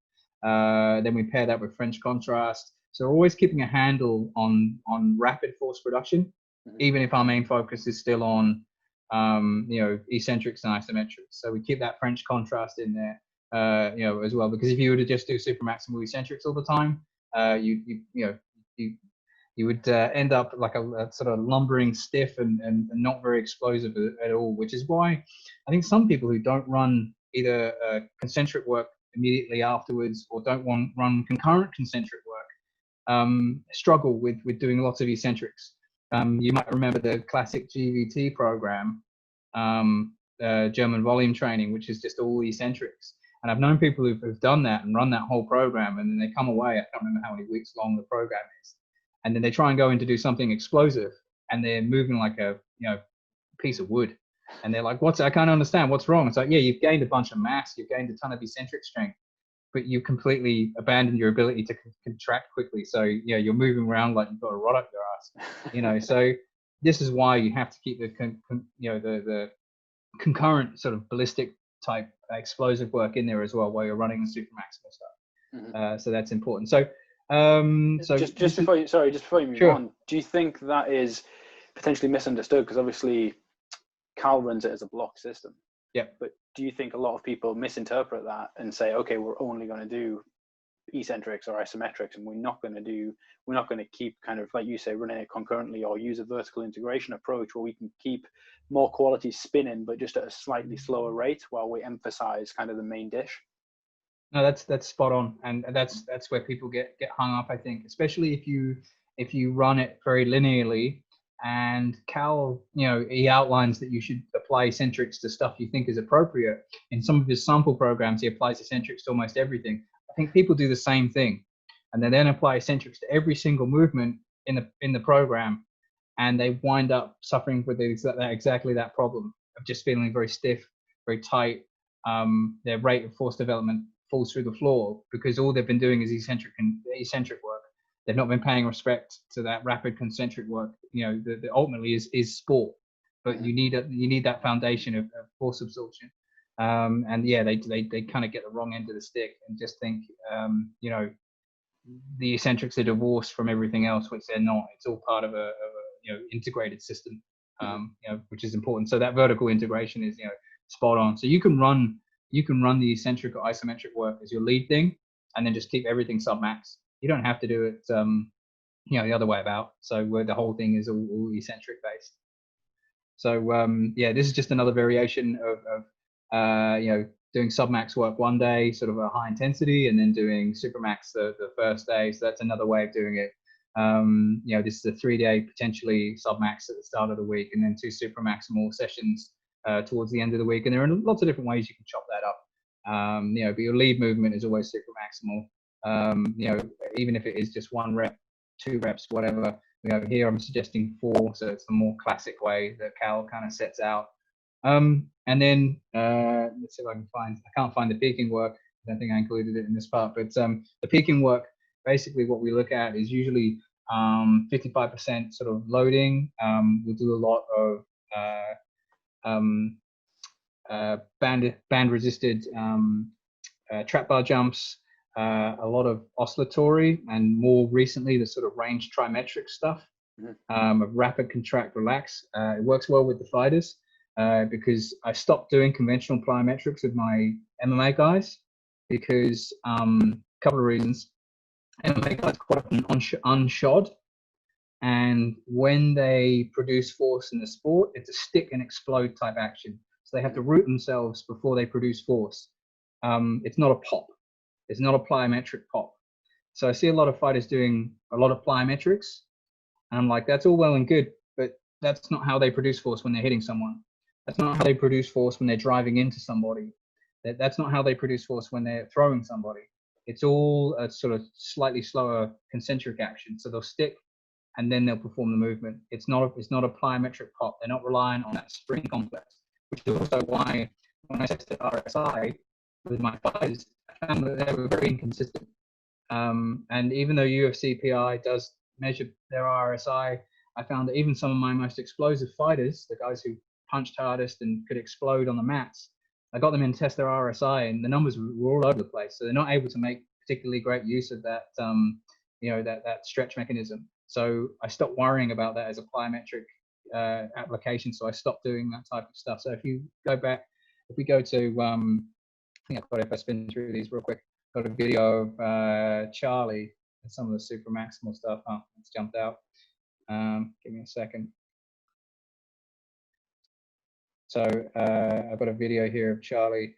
Then we pair that with French contrast. So we're always keeping a handle on rapid force production, even if our main focus is still on you know, eccentrics and isometrics. So we keep that French contrast in there, you know, as well, because if you were to just do super-maximal eccentrics all the time, you would end up like a sort of lumbering stiff and not very explosive at all, which is why I think some people who don't run either concentric work immediately afterwards or don't run concurrent concentric work struggle with doing lots of eccentrics. You might remember the classic GVT program, German volume training, which is just all eccentrics. And I've known people who've done that and run that whole program, and then they come away, I can't remember how many weeks long the program is, and then they try and go in to do something explosive, and they're moving like a, you know, piece of wood. And they're like, I can't understand, what's wrong? It's like, yeah, you've gained a bunch of mass, you've gained a ton of eccentric strength, but you completely abandoned your ability to contract quickly. So, you know, you're moving around like you've got a rod up your ass, you know. So this is why you have to keep the concurrent sort of ballistic type explosive work in there as well while you're running the super-maximal stuff. So that's important. So just before you move on, do you think that is potentially misunderstood? Because obviously Cal runs it as a block system. Yeah. But do you think a lot of people misinterpret that and say, okay, we're only going to do eccentrics or isometrics, and we're not going to keep kind of, like you say, running it concurrently, or use a vertical integration approach where we can keep more quality spinning, but just at a slightly slower rate while we emphasize kind of the main dish? No, that's spot on, and that's where people get hung up, I think, especially if you run it very linearly. And Cal, you know, he outlines that you should apply eccentrics to stuff you think is appropriate. In some of his sample programs, he applies eccentrics to almost everything. I think people do the same thing, and they then apply eccentrics to every single movement in the program, and they wind up suffering with exactly that problem of just feeling very stiff, very tight. Their rate of force development falls through the floor because all they've been doing is eccentric work. They've not been paying respect to that rapid concentric work. You know, that ultimately is sport, but you need that foundation of force absorption. And yeah, they kind of get the wrong end of the stick and just think, you know, the eccentrics are divorced from everything else, which they're not. It's all part of a you know, integrated system, you know, which is important. So that vertical integration is, you know, spot on. So you can run the eccentric or isometric work as your lead thing, and then just keep everything sub-max. You don't have to do it, you know, the other way about. So where the whole thing is all eccentric based. So yeah, this is just another variation of you know, doing sub-max work one day, sort of a high intensity, and then doing super-max the first day. So that's another way of doing it. You know, this is a 3-day potentially sub-max at the start of the week, and then 2 super-maximal sessions towards the end of the week. And there are lots of different ways you can chop that up. You know, but your lead movement is always super-maximal. You know, even if it is just 1 rep, 2 reps, whatever, We have here, I'm suggesting 4, so it's the more classic way that Cal kind of sets out. And then let's see if I can find, I can't find the peaking work. I don't think I included it in this part, but the peaking work, basically what we look at is usually 55% sort of loading. We'll do a lot of band resisted trap bar jumps, a lot of oscillatory, and more recently the sort of range trimetric stuff, of rapid contract relax. It works well with the fighters because I stopped doing conventional plyometrics with my MMA guys because a couple of reasons. MMA guys quite often unshod, and when they produce force in the sport, it's a stick and explode type action. So they have to root themselves before they produce force. It's not a pop. It's not a plyometric pop. So I see a lot of fighters doing a lot of plyometrics, and I'm like, that's all well and good, but that's not how they produce force when they're hitting someone. That's not how they produce force when they're driving into somebody. That's not how they produce force when they're throwing somebody. It's all a sort of slightly slower concentric action. So they'll stick and then they'll perform the movement. It's not a plyometric pop. They're not relying on that spring complex, which is also why when I tested RSI with my fighters, I found that they were very inconsistent. And even though UFC PI does measure their RSI, I found that even some of my most explosive fighters, the guys who punched hardest and could explode on the mats, I got them in to test their RSI, and the numbers were all over the place. So they're not able to make particularly great use of that, that stretch mechanism. So I stopped worrying about that as a plyometric application. So I stopped doing that type of stuff. So if you go back, if we go to, I think I've got, if I spin through these real quick, got a video of Charlie and some of the supra-maximal stuff. Oh, it's jumped out. Give me a second. So I've got a video here of Charlie.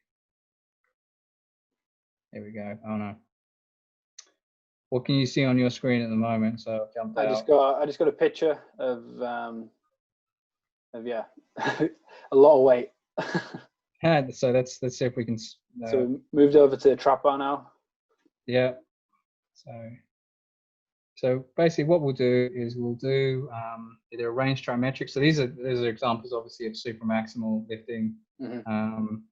Here we go. Oh no. What can you see on your screen at the moment? So I've jumped out. I just got a picture of yeah, a lot of weight. So let's see if we can. So we moved over to the trap bar now. Yeah. So basically what we'll do is we'll do either a range trimetric. So these are examples obviously of supra-maximal lifting. Don't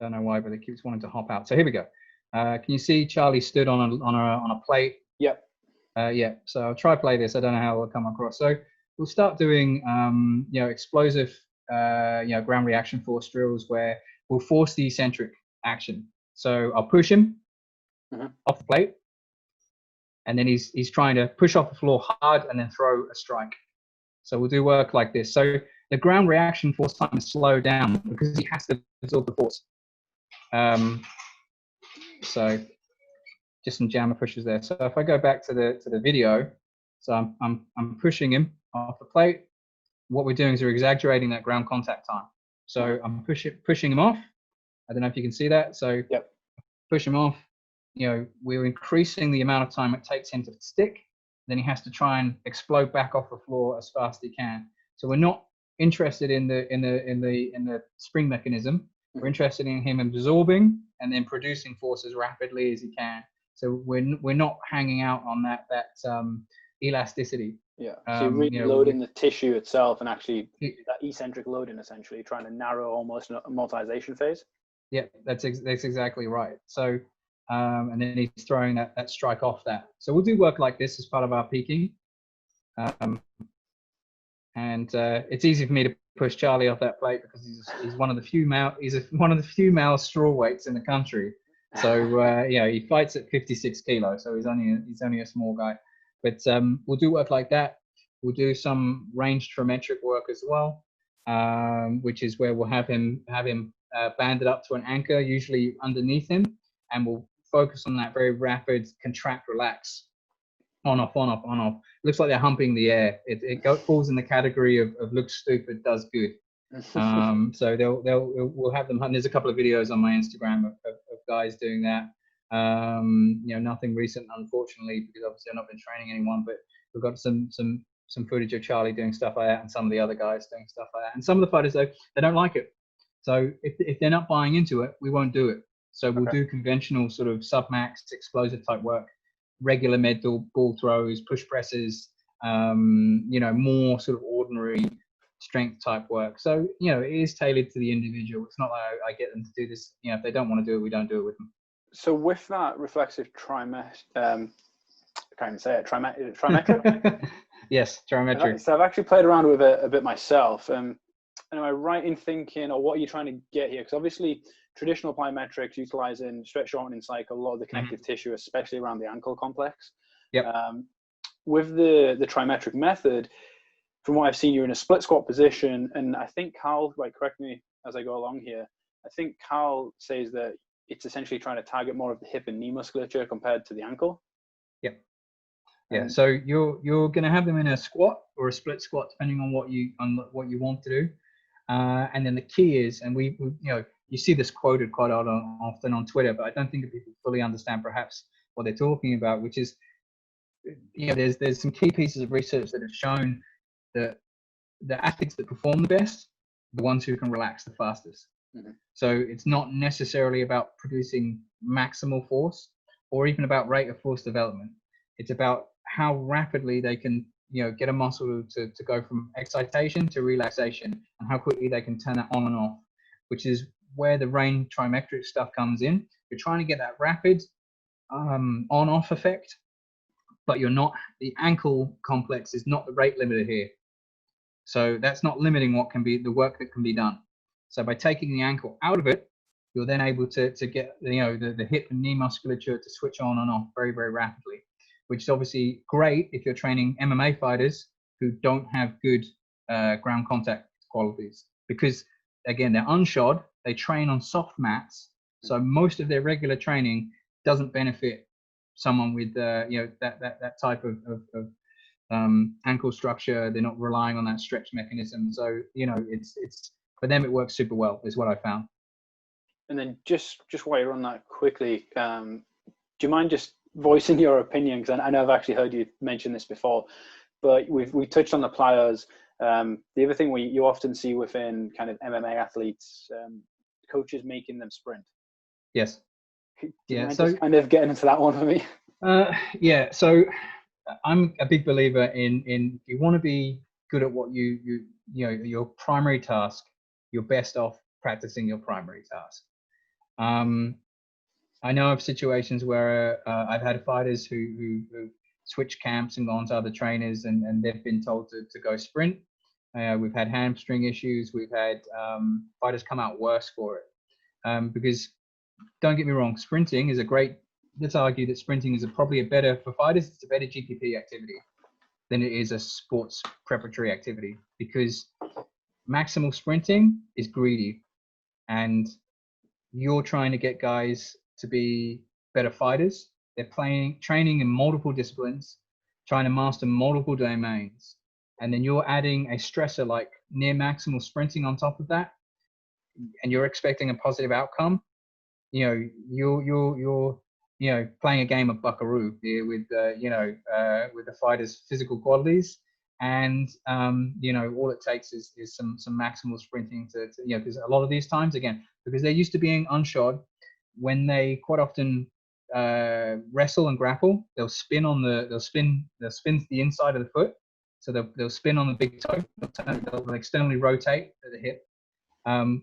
know why, but it keeps wanting to hop out. So here we go. Can you see Charlie stood on a plate? Yep. Yeah. So I'll try play this. I don't know how it'll come across. So we'll start doing explosive ground reaction force drills where we'll force the eccentric action. So I'll push him off the plate. And then he's trying to push off the floor hard and then throw a strike. So we'll do work like this. So the ground reaction force time is slowed down because he has to absorb the force. So just some jammer pushes there. So if I go back to the video, so I'm pushing him off the plate. What we're doing is we're exaggerating that ground contact time. So I'm pushing him off. I don't know if you can see that. So yep. Push him off. We're increasing the amount of time it takes him to stick. Then he has to try and explode back off the floor as fast as he can. So we're not interested in the spring mechanism. We're interested in him absorbing and then producing force as rapidly as he can. So we're not hanging out on that elasticity. Yeah. So you're really loading the tissue itself and actually that eccentric loading, essentially trying to narrow almost an amortization phase. Yeah, that's exactly right. So. And then he's throwing that strike off that. So we'll do work like this as part of our peaking. It's easy for me to push Charlie off that plate because he's one of the few male straw weights in the country. So he fights at 56 kilos, so he's only a small guy. But we'll do work like that. We'll do some range trimetric work as well, which is where we'll have him banded up to an anchor, usually underneath him, and we'll focus on that very rapid contract relax, on off, on off, on off. Looks like they're humping the air. It falls in the category of looks stupid, does good. So we'll have them. There's a couple of videos on my Instagram of guys doing that. Nothing recent, unfortunately, because obviously I've not been training anyone, but we've got some footage of Charlie doing stuff like that and some of the other guys doing stuff like that. And some of the fighters, though, they don't like it. So if they're not buying into it, we won't do it. So we'll do conventional sort of sub-max explosive type work, regular med ball throws, push presses, more sort of ordinary strength type work. So, it is tailored to the individual. It's not like I get them to do this. If they don't want to do it, we don't do it with them. So with that reflexive trimetric, I can't even say it, trimetric? Yes, trimetric. So I've actually played around with it a bit myself. And am I right in thinking, or what are you trying to get here? Because obviously traditional plyometrics utilizing stretch shortening cycle, a lot of the connective tissue, especially around the ankle complex. Yep. With the trimetric method, from what I've seen, you're in a split squat position. And I think Carl, correct me as I go along here, I think Carl says that it's essentially trying to target more of the hip and knee musculature compared to the ankle. Yep. Yeah. So you're going to have them in a squat or a split squat, depending on what you want to do. And then the key is, and we you see this quoted quite often on Twitter, but I don't think that people fully understand perhaps what they're talking about, which is, there's some key pieces of research that have shown that the athletes that perform the best, the ones who can relax the fastest. Mm-hmm. So it's not necessarily about producing maximal force or even about rate of force development. It's about how rapidly they can, get a muscle to go from excitation to relaxation, and how quickly they can turn that on and off, which is where the range trimetric stuff comes in. You're trying to get that rapid on-off effect, but the ankle complex is not the rate limiter here. So that's not limiting what can be the work that can be done. So by taking the ankle out of it, you're then able to get the hip and knee musculature to switch on and off very, very rapidly, which is obviously great if you're training MMA fighters who don't have good ground contact qualities, because again, they're unshod, they train on soft mats, so most of their regular training doesn't benefit someone with that type of ankle structure. They're not relying on that stretch mechanism, so it's for them it works super well, is what I found. And then just while you're on that quickly, do you mind just voicing your opinion? Because I know I've actually heard you mention this before, but we touched on the plyos. The other thing you often see within kind of MMA athletes, coaches making them sprint. Yes. Yeah. So just kind of getting into that one for me. Yeah. So I'm a big believer in if you want to be good at what your primary task, you're best off practicing your primary task. I know of situations where I've had fighters who switched camps and gone to other trainers, and they've been told to go sprint. We've had hamstring issues. We've had fighters come out worse for it. Because don't get me wrong, sprinting is let's argue that sprinting is probably for fighters, it's a better GPP activity than it is a sports preparatory activity, because maximal sprinting is greedy, and you're trying to get guys to be better fighters. They're training in multiple disciplines, trying to master multiple domains, and then you're adding a stressor like near maximal sprinting on top of that, and you're expecting a positive outcome. You're playing a game of buckaroo here with the fighter's physical qualities, and all it takes is some maximal sprinting to because a lot of these times, again, because they're used to being unshod, when they quite often wrestle and grapple, they'll spin the inside of the foot, so they'll spin on the big toe, they'll externally rotate at the hip,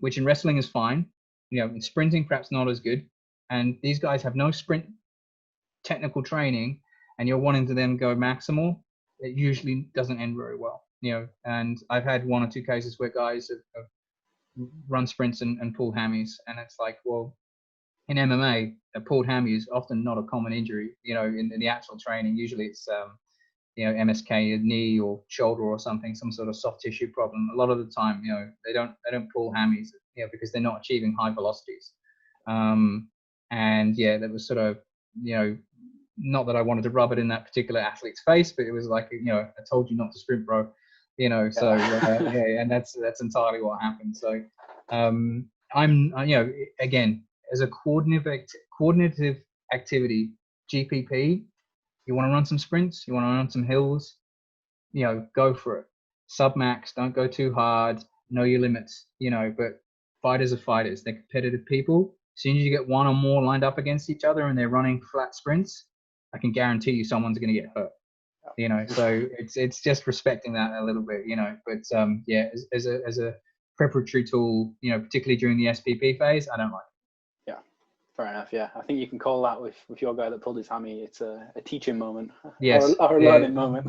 which in wrestling is fine. In sprinting perhaps not as good, and these guys have no sprint technical training, and you're wanting to then go maximal, it usually doesn't end very well. And I've had one or two cases where guys have run sprints and pulled hammies, and it's like, well, in MMA, a pulled hammy is often not a common injury. In the actual training, usually it's MSK, knee or shoulder or something, some sort of soft tissue problem. A lot of the time, they don't pull hammies, because they're not achieving high velocities. And yeah, that was sort of, not that I wanted to rub it in that particular athlete's face, but it was like, I told you not to sprint, bro. So yeah, and that's entirely what happened. So I'm, again, as a coordinative activity, GPP, you want to run some sprints, you want to run some hills, go for it. Submax, don't go too hard, know your limits, but fighters are fighters. They're competitive people. As soon as you get one or more lined up against each other and they're running flat sprints, I can guarantee you someone's going to get hurt. you know, so it's just respecting that a little bit, you know, but yeah, as a preparatory tool, you know, particularly during the SPP phase, I don't like it. Yeah, fair enough. Yeah, I think you can call that with your guy that pulled his hammy. It's a teaching moment, Yes, or a yeah. learning moment.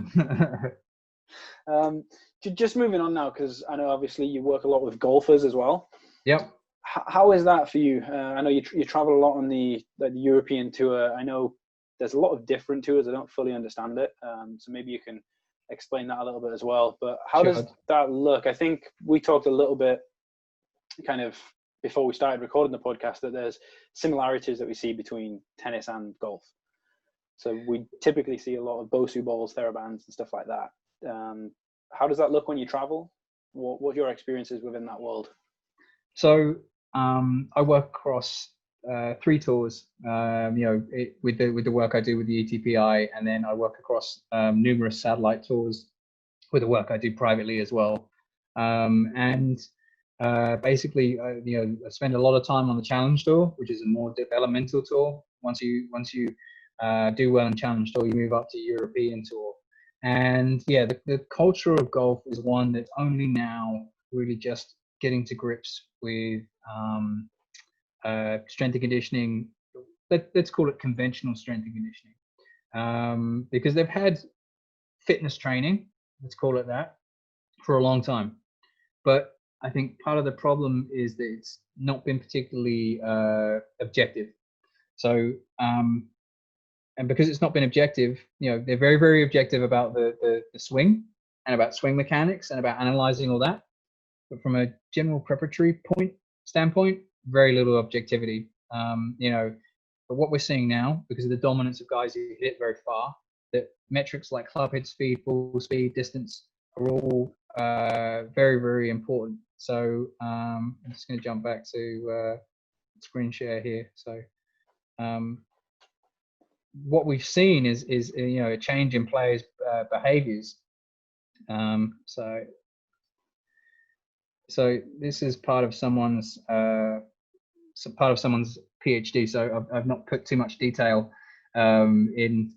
Just moving on now, because I know obviously you work a lot with golfers as well. Yep. How is that for you? I know you travel a lot on the European tour. I know there's a lot of different tours. I don't fully understand it, so maybe you can explain that a little bit as well. But how Sure. does that look? I think we talked a little bit kind of before we started recording the podcast that there's similarities that we see between tennis and golf. So we typically see a lot of Bosu balls, TheraBands, and stuff like that. How does that look when you travel? What are your experiences within that world? So I work across 3 tours, you know, with the work I do with the ETPI, and then I work across numerous satellite tours with the work I do privately as well. And basically, you know, I spend a lot of time on the Challenge Tour, which is a more developmental tour. Once you do well in Challenge Tour, you move up to European Tour. And yeah, the culture of golf is one that's only now really just getting to grips with strength and conditioning. Let's call it conventional strength and conditioning, because they've had fitness training, let's call it that, for a long time. But I think part of the problem is that it's not been particularly objective. So and because it's not been objective, you know, they're very, very objective about the swing and about swing mechanics and about analyzing all that. But from a general preparatory standpoint, very little objectivity. You know, but what we're seeing now, because of the dominance of guys who hit very far, that metrics like club head speed, ball speed, distance are all very, very important. So I'm just going to jump back to screen share here. So what we've seen is you know, a change in players' behaviors. So this is part of someone's PhD. So I've not put too much detail in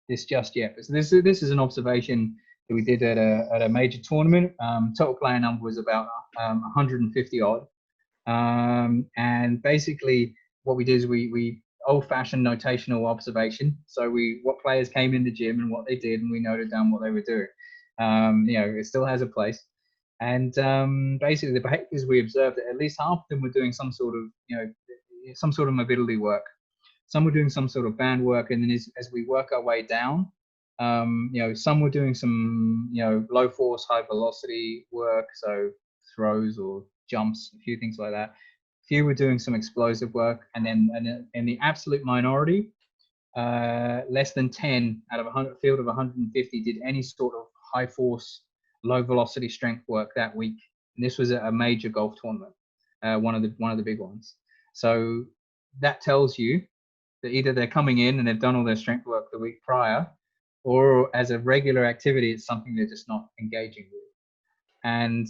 this just yet. But so this is an observation that we did at a major tournament. Total player number was about 150 odd, and basically what we did is we old-fashioned notational observation. So what players came in the gym and what they did, and we noted down what they were doing. You know, it still has a place. And basically the behaviors we observed, that at least half of them were doing some sort of, you know, some sort of mobility work. Some were doing some sort of band work, and then as we work our way down, you know, some were doing some, you know, low force, high velocity work, so throws or jumps, a few things like that. Few were doing some explosive work, and then in the absolute minority, less than 10 out of a field of 150 did any sort of high force, low velocity strength work that week. And this was a major golf tournament, one of the big ones. So that tells you that either they're coming in and they've done all their strength work the week prior, or as a regular activity, it's something they're just not engaging with. And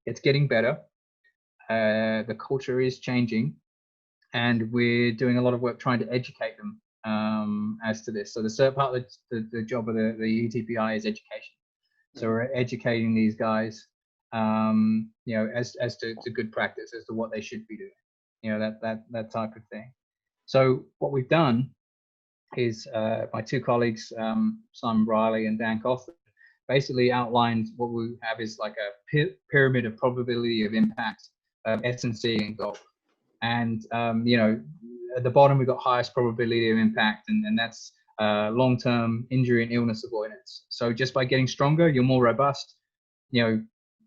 it's getting better. The culture is changing, and we're doing a lot of work trying to educate them as to this. So the third part of the job of the ETPI is education. So we're educating these guys, you know, as to good practice, as to what they should be doing, you know, that type of thing. So what we've done is my 2 colleagues, Simon Riley and Dan Coughlin, basically outlined what we have is like a pyramid of probability of impact of S&C in golf. And, you know, at the bottom, we've got highest probability of impact, and that's long-term injury and illness avoidance. So just by getting stronger, you're more robust. You know,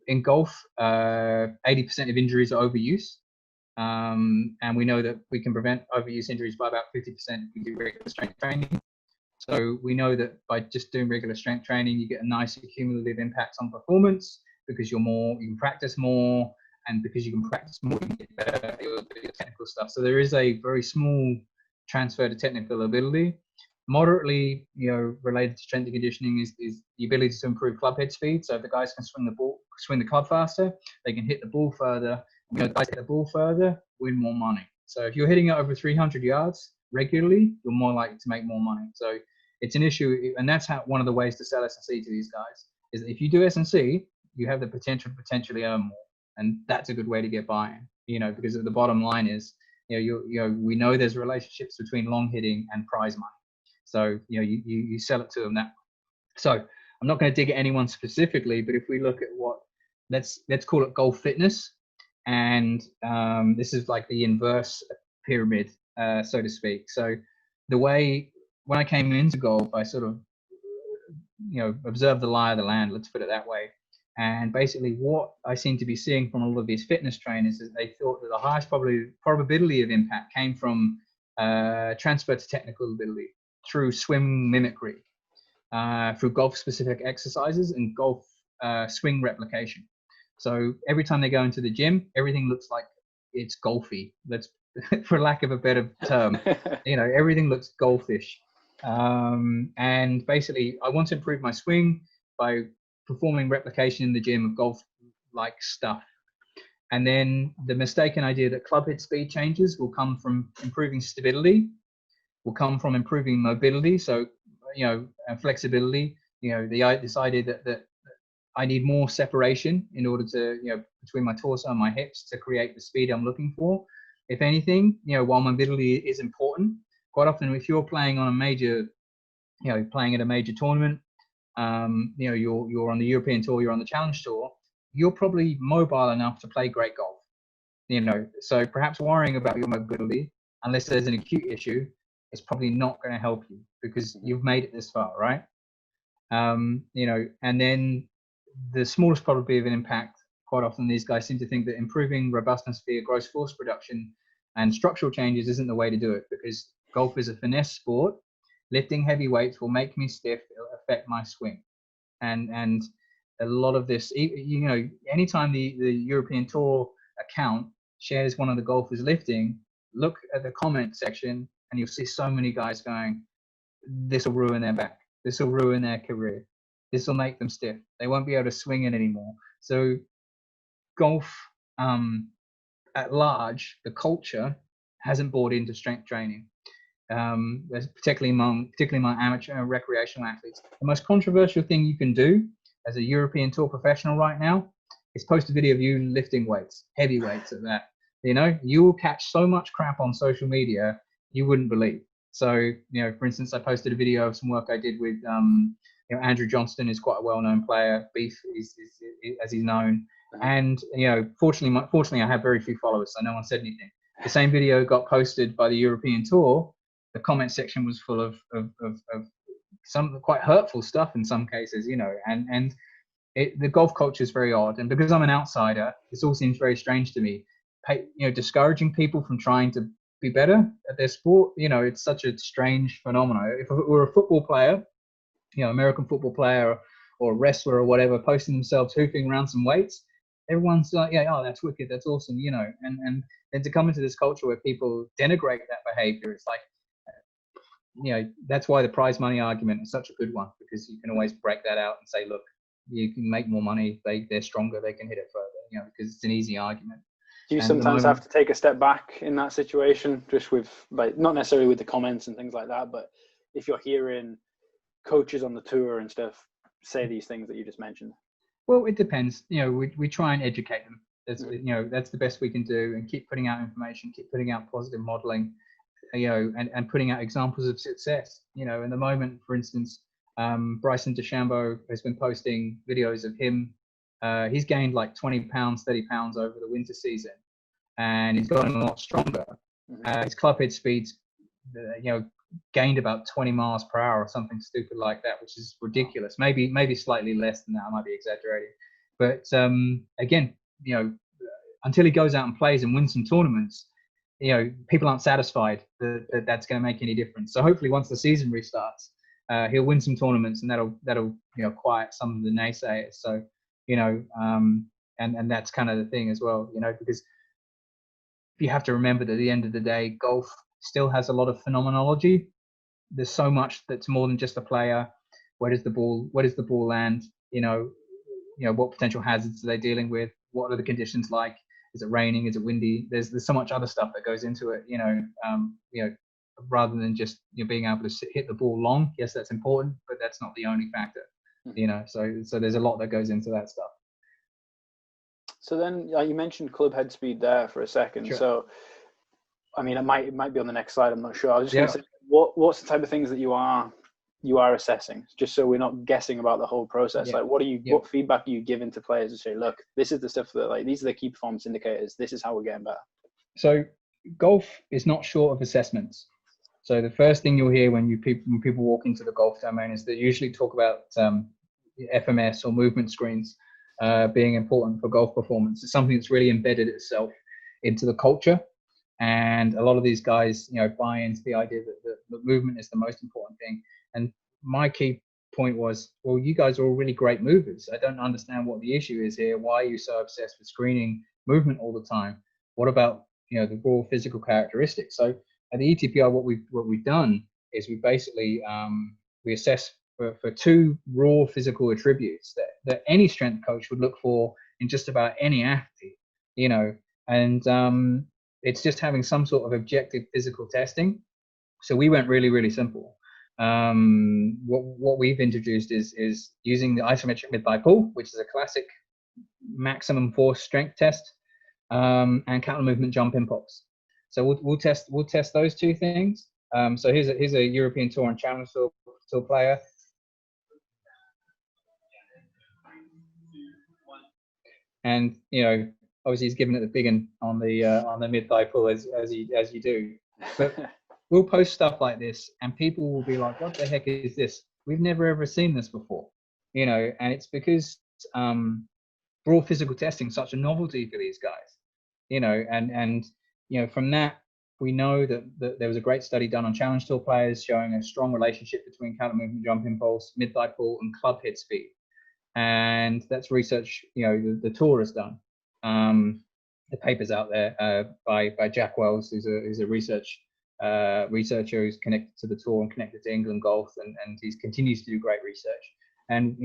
in golf, 80% of injuries are overuse. And we know that we can prevent overuse injuries by about 50% if we do regular strength training. So we know that by just doing regular strength training, you get a nice cumulative impact on performance, because you can practice more, and because you can practice more, you can get better at your technical stuff. So there is a very small transfer to technical ability. Moderately, you know, related to strength and conditioning is the ability to improve club head speed. So if the guys can swing the club faster, they can hit the ball further. You know, guys hit the ball further, win more money. So if you're hitting it over 300 yards regularly, you're more likely to make more money. So it's an issue, and that's how one of the ways to sell S&C to these guys is that if you do S&C, you have the potential to potentially earn more, and that's a good way to get buy-in. Because the bottom line is, we know there's relationships between long hitting and prize money, so you sell it to them that way. So I'm not going to dig at anyone specifically, but if we look at let's call it golf fitness, and this is like the inverse pyramid, so to speak. So the way when I came into golf, I sort of observed the lie of the land, let's put it that way. And basically what I seem to be seeing from all of these fitness trainers is they thought that the highest probability of impact came from transfer to technical ability through swim mimicry, through golf specific exercises and golf swing replication. So every time they go into the gym, everything looks like it's golfy. That's for lack of a better term. Everything looks golfish. And basically I want to improve my swing by performing replication in the gym of golf like stuff. And then the mistaken idea that club head speed changes will come from improving stability, will come from improving mobility. So, and flexibility, this idea that I need more separation in order to, between my torso and my hips to create the speed I'm looking for. If anything, while mobility is important, quite often if you're playing on a major, playing at a major tournament, you're on the European Tour, you're on the Challenge Tour, you're probably mobile enough to play great golf. So perhaps worrying about your mobility, unless there's an acute issue, is probably not going to help you because you've made it this far, right? And then the smallest probability of an impact, quite often these guys seem to think that improving robustness via gross force production and structural changes isn't the way to do it, because golf is a finesse sport. Lifting heavy weights will make me stiff, it'll affect my swing. And a lot of this, anytime the European Tour account shares one of the golfers lifting, look at the comment section and you'll see so many guys going, this will ruin their back, this will ruin their career, this will make them stiff, they won't be able to swing it anymore. So golf at large, the culture hasn't bought into strength training. Particularly among amateur and recreational athletes. The most controversial thing you can do as a European Tour professional right now is post a video of you lifting weights, heavy weights at that. You will catch so much crap on social media you wouldn't believe. So, for instance, I posted a video of some work I did with, Andrew Johnston is quite a well-known player. Beef is as he's known, and fortunately, I have very few followers, so no one said anything. The same video got posted by the European Tour. The comment section was full of some quite hurtful stuff in some cases, and the golf culture is very odd. And because I'm an outsider, this all seems very strange to me. Discouraging people from trying to be better at their sport, it's such a strange phenomenon. If it were a football player, American football player or a wrestler or whatever, posting themselves hoofing around some weights, everyone's like, yeah, oh, that's wicked, that's awesome, and then to come into this culture where people denigrate that behavior, it's like, that's why the prize money argument is such a good one, because you can always break that out and say, look, you can make more money, they're stronger, they can hit it further, because it's an easy argument. Do you sometimes have to take a step back in that situation, just with, like, not necessarily with the comments and things like that, but if you're hearing coaches on the tour and stuff say these things that you just mentioned? Well, it depends. We try and educate them. That's the best we can do, and keep putting out information, keep putting out positive modeling, and putting out examples of success. In the moment, for instance, Bryson DeChambeau has been posting videos of him. He's gained like 20 pounds, 30 pounds over the winter season, and he's gotten a lot stronger. His club head speed's, gained about 20 miles per hour or something stupid like that, which is ridiculous. Maybe slightly less than that. I might be exaggerating. But again, until he goes out and plays and wins some tournaments, people aren't satisfied that that's going to make any difference. So hopefully once the season restarts, he'll win some tournaments, and that'll quiet some of the naysayers. So, and that's kind of the thing as well, because you have to remember that at the end of the day, golf still has a lot of phenomenology. There's so much that's more than just a player. Where does the ball land? What potential hazards are they dealing with? What are the conditions like? Is it raining? Is it windy? There's so much other stuff that goes into it. rather than just being able to hit the ball long. Yes, that's important, but that's not the only factor. So there's a lot that goes into that stuff. So then you mentioned club head speed there for a second. Sure. So, I mean, it might be on the next slide. I'm not sure. I was just going to say, what's the type of things that you are assessing, just so we're not guessing about the whole process? Like, what feedback are you giving to players to say, look, this is the stuff that, like, these are the key performance indicators. This is how we're getting better. So golf is not short of assessments. So the first thing you'll hear when people walk into the golf domain is they usually talk about FMS or movement screens being important for golf performance. It's something that's really embedded itself into the culture, and a lot of these guys, buy into the idea that the movement is the most important thing. And my key point was, well, you guys are all really great movers. I don't understand what the issue is here. Why are you so obsessed with screening movement all the time? What about the raw physical characteristics? So at the ETPR, what we've done is we basically we assess for two raw physical attributes that any strength coach would look for in just about any athlete, and it's just having some sort of objective physical testing. So we went really, really simple. What we've introduced is using the isometric mid-thigh pull, which is a classic maximum force strength test, and counter movement jump impulse. So we'll test those two things. So here's a European Tour and Challenge Tour player. And obviously he's giving it the big one on the mid thigh pull as you do. But we'll post stuff like this, and people will be like, "What the heck is this? We've never ever seen this before," And it's because raw physical testing is such a novelty for these guys, and from that we know that there was a great study done on Challenge Tour players showing a strong relationship between counter movement jump impulse, mid thigh pull, and club head speed. And that's research the tour has done. The paper's out there by Jack Wells, who's a researcher who's connected to the tour and connected to England Golf, and he continues to do great research. And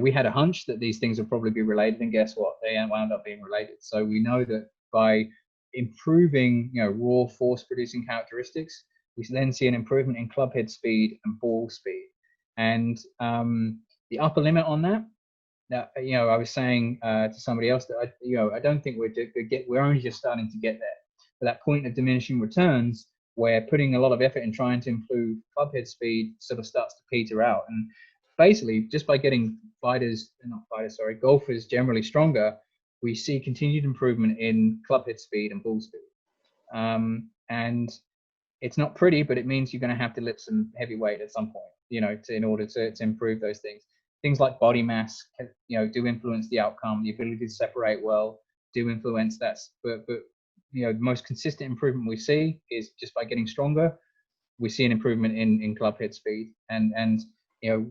we had a hunch that these things would probably be related, and guess what? They wound up being related. So we know that by improving raw force producing characteristics, we then see an improvement in club head speed and ball speed. And the upper limit on that, I was saying to somebody else that I don't think we're only just starting to get there. But that point of diminishing returns, where putting a lot of effort in trying to improve club head speed sort of starts to peter out. And basically, just by getting golfers generally stronger, we see continued improvement in club head speed and ball speed. And it's not pretty, but it means you're going to have to lift some heavy weight at some point, in order to improve those things. Things like body mass, do influence the outcome. The ability to separate well do influence that. But the most consistent improvement we see is just by getting stronger. We see an improvement in club head speed, and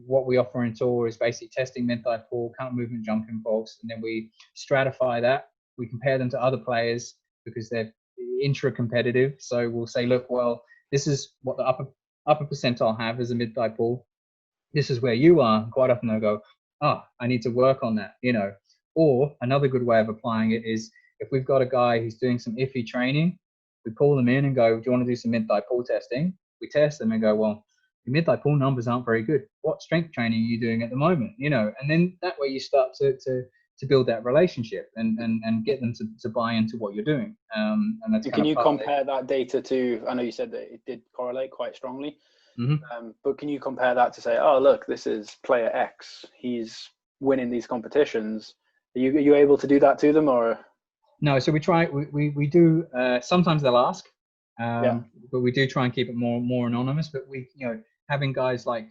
what we offer in tour is basically testing mid-thigh pull, counter movement jump impulse, and then we stratify that. We compare them to other players because they're intra-competitive. So we'll say, look, well, this is what the upper percentile have as a mid-thigh pull. This is where you are. And quite often they'll go, I need to work on that, Or another good way of applying it is if we've got a guy who's doing some iffy training, we call them in and go, do you want to do some mid-thigh pull testing? We test them and go, well, your mid-thigh pull numbers aren't very good. What strength training are you doing at the moment? And then that way you start to build that relationship and get them to buy into what you're doing. And that's can you compare that data to, I know you said that it did correlate quite strongly, but can you compare that to say, oh, look, this is player X, he's winning these competitions. Are you able to do that to them, or? No, so we try, we do, sometimes they'll ask, but we do try and keep it more anonymous. But we, having guys like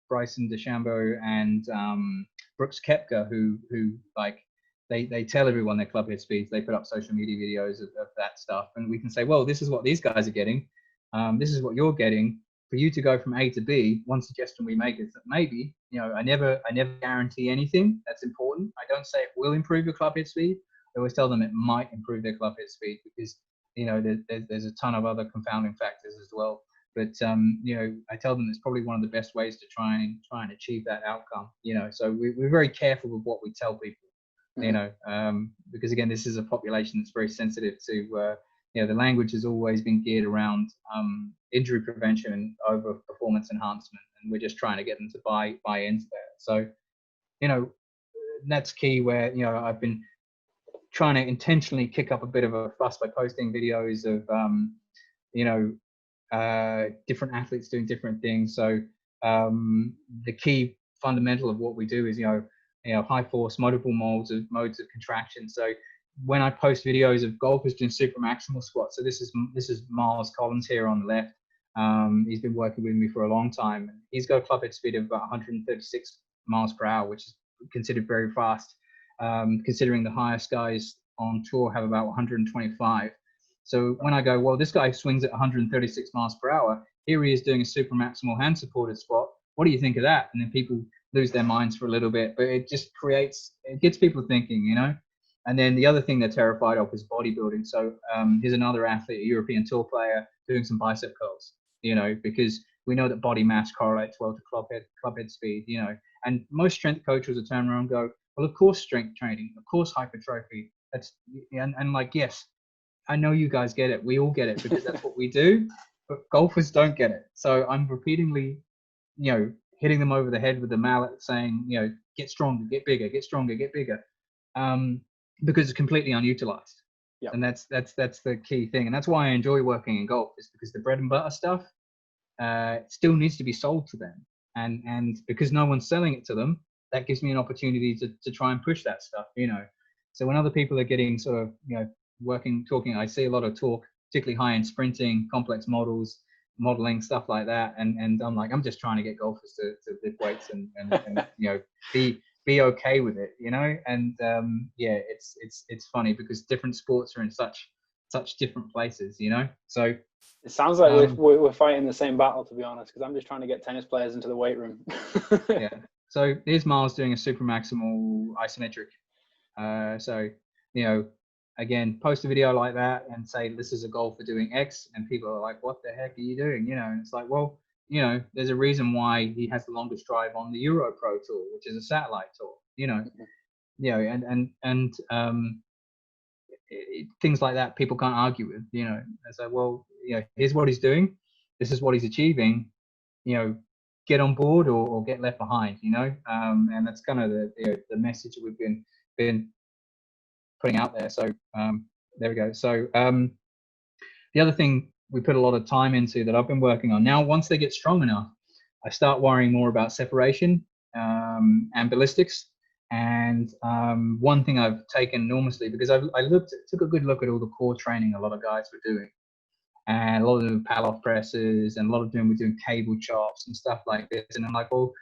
Bryson DeChambeau and Brooks Koepka, who like they tell everyone their club head speeds. They put up social media videos of that stuff, and we can say, well, this is what these guys are getting. This is what you're getting. For you to go from A to B, one suggestion we make is that maybe, I never guarantee anything. That's important. I don't say it will improve your club head speed. I always tell them it might improve their club head speed because, there's a ton of other confounding factors as well. But, I tell them it's probably one of the best ways to try and achieve that outcome, So we're very careful with what we tell people, because, again, this is a population that's very sensitive to the language has always been geared around injury prevention over performance enhancement, and we're just trying to get them to buy into that. So, that's key. Where I've been trying to intentionally kick up a bit of a fuss by posting videos of different athletes doing different things. So the key fundamental of what we do is high force multiple modes of contraction. So when I post videos of golfers doing supra-maximal squats, so this is Miles Collins here on the left. He's been working with me for a long time. He's got a club head speed of about 136 miles per hour, which is considered very fast, considering the highest guys on tour have about 125. So when I go, well, this guy swings at 136 miles per hour. Here he is doing a super-maximal hand-supported squat. What do you think of that? And then people lose their minds for a little bit, but it just gets people thinking, And then the other thing they're terrified of is bodybuilding. So here's another athlete, a European tour player, doing some bicep curls, because we know that body mass correlates well to club head speed, And most strength coaches will turn around and go, well, of course, strength training, of course, hypertrophy. And like, yes, I know you guys get it. We all get it because that's what we do, but golfers don't get it. So I'm repeatedly, hitting them over the head with the mallet saying, get stronger, get bigger, get stronger, get bigger. Because it's completely unutilized. Yep. And that's the key thing. And that's why I enjoy working in golf, is because the bread and butter stuff still needs to be sold to them. And because no one's selling it to them, that gives me an opportunity to try and push that stuff, So when other people are getting sort of, talking, I see a lot of talk, particularly high-end sprinting, complex modeling, stuff like that. And I'm like, I'm just trying to get golfers to lift weights and be okay with it, And it's funny because different sports are in such different places, So it sounds like we're fighting the same battle, to be honest, because I'm just trying to get tennis players into the weight room. Yeah. So here's Miles doing a super-maximal isometric. Again, post a video like that and say, this is a golfer doing X, and people are like, what the heck are you doing? And it's like, well, there's a reason why he has the longest drive on the Euro Pro Tour, which is a satellite tour, things like that people can't argue with, It's like, well, here's what he's doing. This is what he's achieving, get on board or get left behind, and that's kind of the message that we've been putting out there. So there we go. So the other thing we put a lot of time into that I've been working on now, once they get strong enough, I start worrying more about separation and ballistics. And one thing I've taken enormously, because I took a good look at all the core training a lot of guys were doing, and a lot of them Palloff presses, and a lot of them were doing cable chops and stuff like this. And I'm like, well,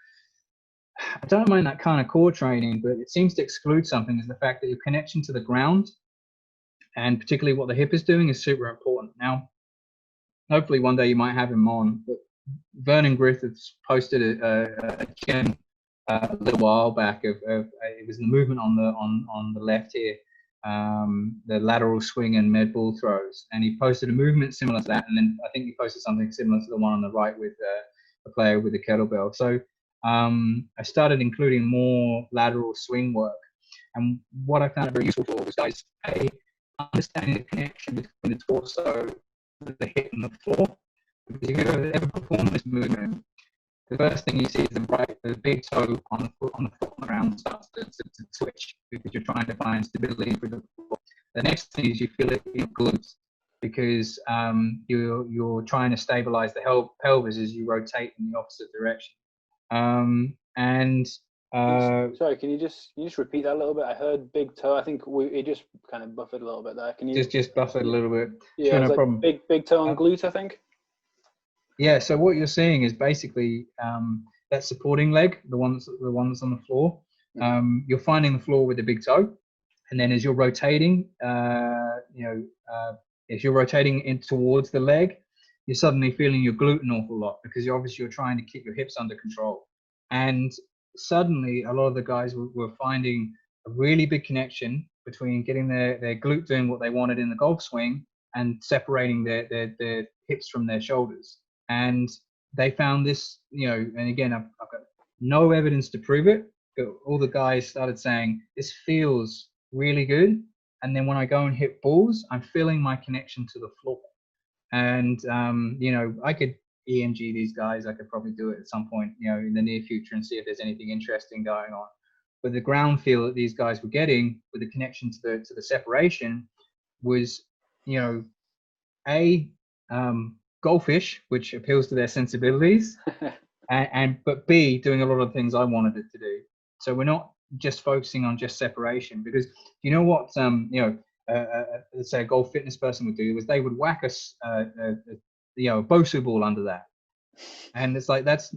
I don't mind that kind of core training, but it seems to exclude something, is the fact that your connection to the ground, and particularly what the hip is doing, is super important. Now, hopefully one day you might have him on, but Vernon Griffiths posted a gem a little while back of it was the movement on the left here, the lateral swing and med ball throws, and he posted a movement similar to that, and then I think he posted something similar to the one on the right with a player with a kettlebell. So I started including more lateral swing work, and what I found very useful for was guys understanding the connection between the torso, the hip, and the floor. Because if you ever perform this movement, the first thing you see is the big toe on the foot on the ground starts to twitch, because you're trying to find stability with the floor. The next thing is you feel it in your glutes, because you're trying to stabilize the pelvis as you rotate in the opposite direction. Sorry, can you just repeat that a little bit? I heard big toe. I think it just kind of buffered a little bit there. Can you just buffered a little bit? Yeah, sure, no like problem. Big toe and glute, I think. Yeah. So what you're seeing is basically that supporting leg, the one that's on the floor. You're finding the floor with the big toe, and then as you're rotating, as you're rotating in towards the leg, you're suddenly feeling your glute an awful lot, because you're trying to keep your hips under control. And suddenly a lot of the guys were finding a really big connection between getting their glute doing what they wanted in the golf swing and separating their hips from their shoulders. And they found this, and again, I've got no evidence to prove it, but all the guys started saying, this feels really good. And then when I go and hit balls, I'm feeling my connection to the floor. And, you know, I could EMG these guys. I could probably do it at some point, you know, in the near future and see if there's anything interesting going on. But the ground feel that these guys were getting with the connection to the separation was, you know, golfish, which appeals to their sensibilities, but B, doing a lot of things I wanted it to do. So we're not just focusing on just separation, because you know what, let's say a golf fitness person would do was they would whack us, you know, a Bosu ball under that, and it's like that's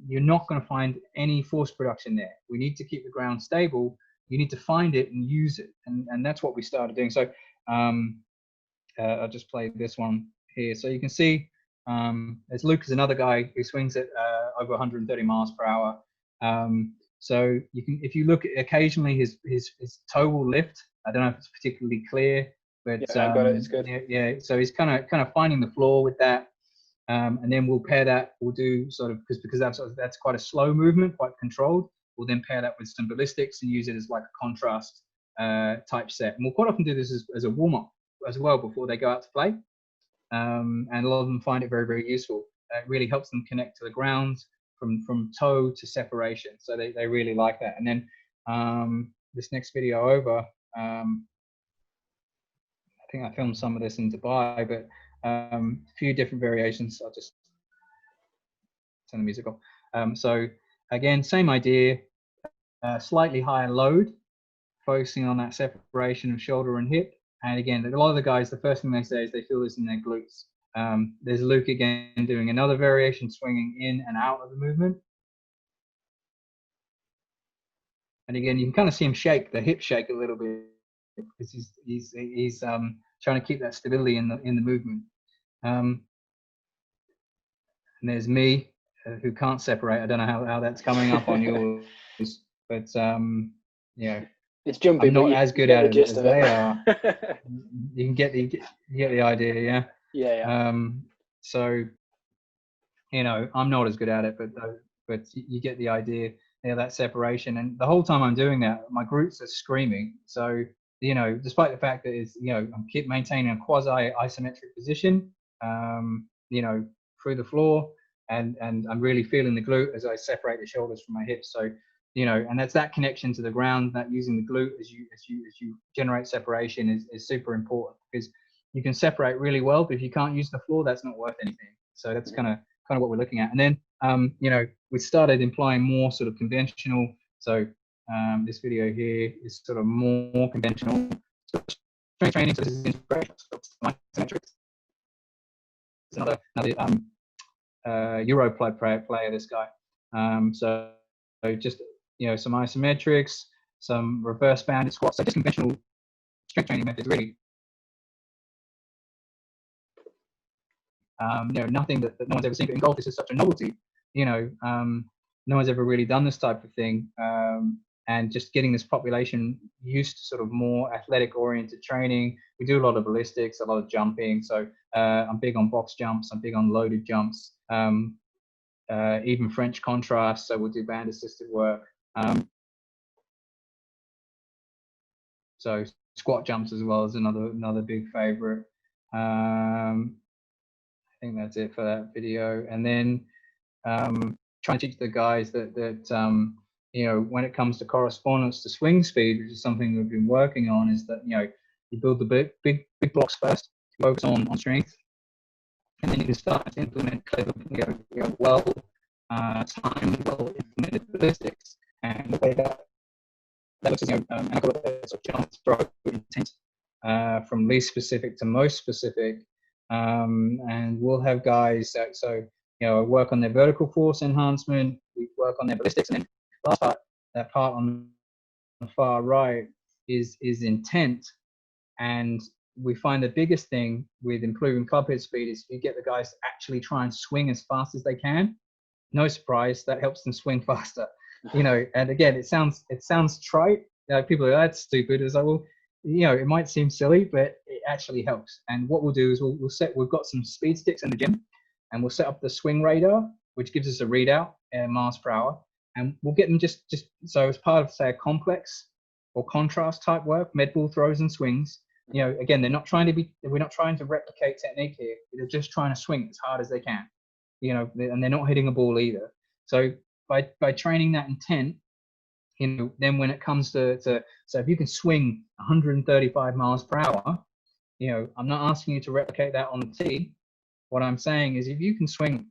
you're not going to find any force production there. We need to keep the ground stable. You need to find it and use it, and that's what we started doing. So I'll just play this one here, so you can see there's Luke is another guy who swings at over 130 miles per hour. So you can, if you look at occasionally his toe will lift. I don't know if it's particularly clear, but yeah, I got it. It's good. Yeah. So he's kind of finding the floor with that, and then we'll pair that. We'll do sort of because that's quite a slow movement, quite controlled. We'll then pair that with some ballistics and use it as like a contrast type set. And we'll quite often do this as a warm up as well before they go out to play. And a lot of them find it very, very useful. It really helps them connect to the ground from toe to separation. So they really like that. And then this next video over, I think I filmed some of this in Dubai, but a few different variations. I'll just turn the music off. So again, same idea, slightly higher load, focusing on that separation of shoulder and hip. And again, a lot of the guys, the first thing they say is they feel this in their glutes. There's Luke again doing another variation, swinging in and out of the movement. And again, you can kind of see him shake, the hip shake a little bit, because he's trying to keep that stability in the movement. And there's me, who can't separate. I don't know how that's coming up on yours, but yeah. It's jumpy. I'm not as good at it as they are. You get the idea, yeah. Yeah. So, you know, I'm not as good at it, but you get the idea. Yeah, that separation, and the whole time I'm doing that, my glutes are screaming. So, you know, despite the fact that it's, you know, I'm keep maintaining a quasi isometric position, you know, through the floor, and I'm really feeling the glute as I separate the shoulders from my hips. So, you know, and that's that connection to the ground, that using the glute as you generate separation is super important, because you can separate really well, but if you can't use the floor, that's not worth anything. So that's kind of what we're looking at. And then you know, we started employing more sort of conventional. So this video here is sort of more conventional strength training. So this is integration of isometrics. There's another Euro player, this guy. So just, you know, some isometrics, some reverse banded squats, so just conventional strength training methods, really. You know, nothing that no one's ever seen. But in golf, this is such a novelty. You know, no one's ever really done this type of thing, and just getting this population used to sort of more athletic-oriented training. We do a lot of ballistics, a lot of jumping. So I'm big on box jumps. I'm big on loaded jumps. Even French contrast. So we'll do band-assisted work. So squat jumps as well is another big favorite. I think that's it for that video. And then trying to teach the guys that you know, when it comes to correspondence to swing speed, which is something we've been working on, is that, you know, you build the big blocks first, focus on strength, and then you can start to implement clever, well timed, well implemented ballistics. And the way that looks is, you know, and I've got a sort of jump stroke intent from least specific to most specific. And we'll have guys that, so, you know, work on their vertical force enhancement, we work on their ballistics, and then last part, that part on the far right is intent. And we find the biggest thing with improving club head speed is you get the guys to actually try and swing as fast as they can. No surprise, that helps them swing faster. You know, and again, it sounds trite. People are, that's stupid. It's like, well, you know, it might seem silly, but it actually helps. And what we'll do is we've got some speed sticks in the gym, and we'll set up the swing radar, which gives us a readout in miles per hour, and we'll get them just so as part of, say, a complex or contrast type work, med ball throws and swings. You know, again, we're not trying to replicate technique here. They're just trying to swing as hard as they can, you know, and they're not hitting a ball either. So by training that intent, you know, then when it comes to so if you can swing 135 miles per hour, you know, I'm not asking you to replicate that on the tee. What I'm saying is if you can swing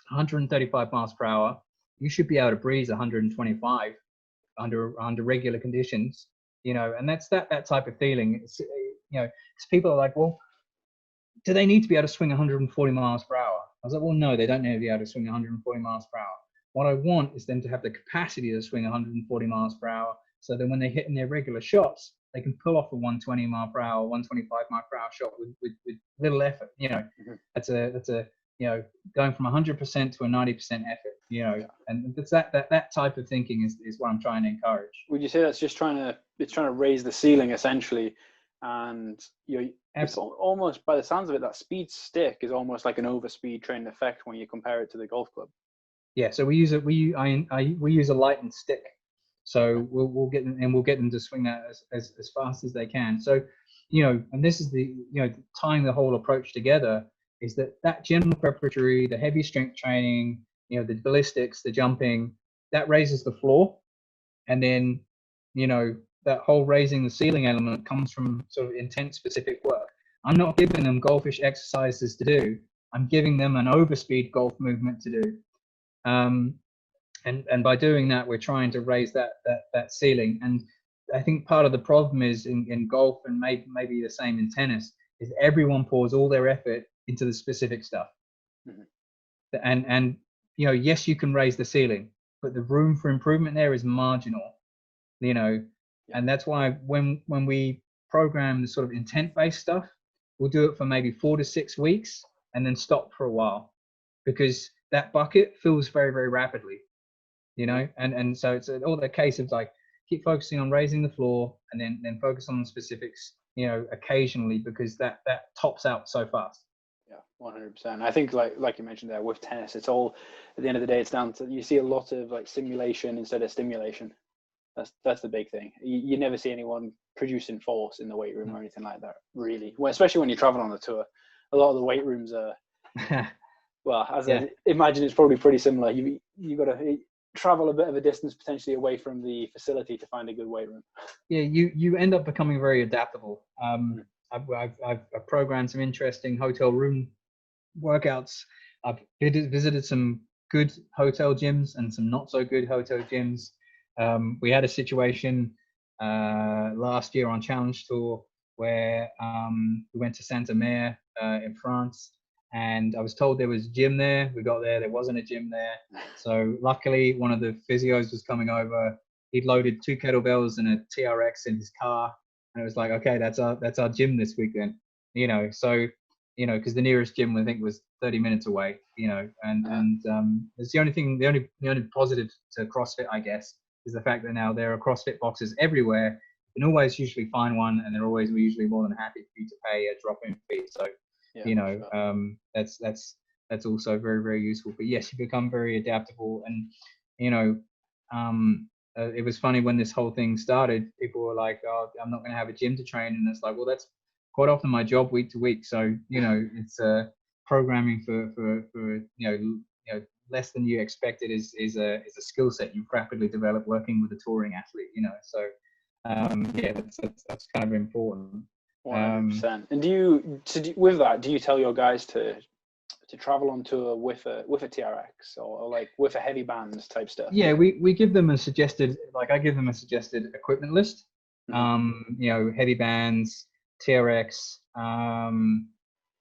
135 miles per hour, you should be able to breeze 125 under regular conditions, you know, and that's that type of feeling. It's, you know, because people are like, well, do they need to be able to swing 140 miles per hour? I was like, well, no, they don't need to be able to swing 140 miles per hour. What I want is them to have the capacity to swing 140 miles per hour, so that when they hit in their regular shots, they can pull off a 120 mile per hour, 125 mile per hour shot with little effort. You know, that's a you know, going from 100% to a 90% effort. You know, and it's that type of thinking is what I'm trying to encourage. Would you say that's just trying to raise the ceiling essentially, and it's almost, by the sounds of it, that speed stick is almost like an overspeed trained effect when you compare it to the golf club. Yeah, so we use a lightened stick, so we'll get them to swing that as fast as they can. So, you know, and this is tying the whole approach together is that general preparatory, the heavy strength training, you know, the ballistics, the jumping, that raises the floor, and then, you know, that whole raising the ceiling element comes from sort of intent specific work. I'm not giving them golfish exercises to do. I'm giving them an overspeed golf movement to do. And by doing that, we're trying to raise that ceiling. And I think part of the problem is in golf, and maybe the same in tennis, is everyone pours all their effort into the specific stuff. And you know, yes, you can raise the ceiling, but the room for improvement there is marginal. You know, and that's why when we program the sort of intent-based stuff, we'll do it for maybe 4 to 6 weeks and then stop for a while, because that bucket fills very, very rapidly, you know, and so it's all the case of like keep focusing on raising the floor and then focus on the specifics, you know, occasionally, because that tops out so fast. Yeah, 100%. I think like you mentioned there with tennis, it's all, at the end of the day, it's down to, you see a lot of like simulation instead of stimulation. That's the big thing. You never see anyone producing force in the weight room or anything like that, really. Well, especially when you travel on the tour, a lot of the weight rooms are well, as I imagine, it's probably pretty similar. You got to travel a bit of a distance potentially away from the facility to find a good weight room. Yeah, you end up becoming very adaptable. I've programmed some interesting hotel room workouts. I've visited some good hotel gyms and some not so good hotel gyms. We had a situation last year on Challenge Tour where we went to Saint-Omer in France, and I was told there was a gym there. We got there wasn't a gym there. So luckily, one of the physios was coming over. He'd loaded 2 kettlebells and a TRX in his car, and it was like, okay, that's our gym this weekend. You know, so, you know, because the nearest gym I think was 30 minutes away. You know, and it's the only positive to CrossFit, I guess, is the fact that now there are CrossFit boxes everywhere. You can always usually find one, and they're always usually more than happy for you to pay a drop-in fee. So, you know, that's also very, very useful. But yes, you become very adaptable. And, you know, it was funny when this whole thing started, people were like, oh, I'm not going to have a gym to train. And it's like, well, that's quite often my job week to week. So, you know, it's programming for you know, less than you expected is a skill set you've rapidly developed working with a touring athlete, you know. So yeah, that's kind of important. 100%. And with that, do you tell your guys to travel on tour with a TRX or like with a heavy bands type stuff? Yeah, we give them a suggested, like I give them a suggested equipment list. You know, heavy bands, TRX,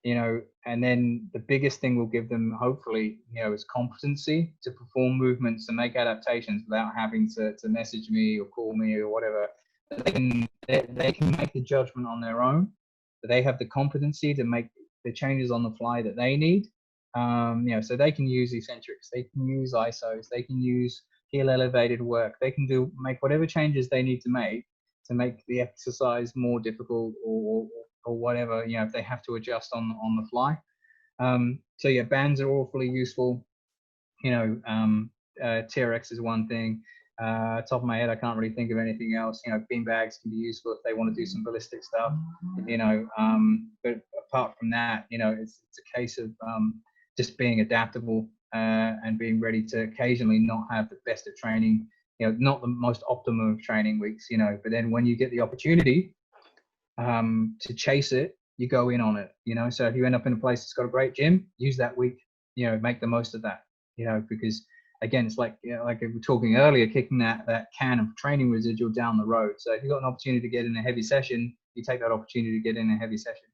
you know, and then the biggest thing we'll give them, hopefully, you know, is competency to perform movements and make adaptations without having to message me or call me or whatever. They can make the judgment on their own. They have the competency to make the changes on the fly that they need. You know, so they can use eccentrics, they can use isos, they can use heel elevated work, they can make whatever changes they need to make the exercise more difficult or whatever, you know, if they have to adjust on the fly. So yeah, bands are awfully useful. You know, TRX is one thing. Top of my head, I can't really think of anything else. You know, beanbags can be useful if they want to do some ballistic stuff. You know, but apart from that, you know, it's a case of just being adaptable and being ready to occasionally not have the best of training. You know, not the most optimum of training weeks. You know, but then when you get the opportunity to chase it, you go in on it. You know, so if you end up in a place that's got a great gym, use that week. You know, make the most of that. You know, because again, it's like, you know, like we were talking earlier, kicking that can of training residual down the road. So if you've got an opportunity to get in a heavy session, you take that opportunity to get in a heavy session.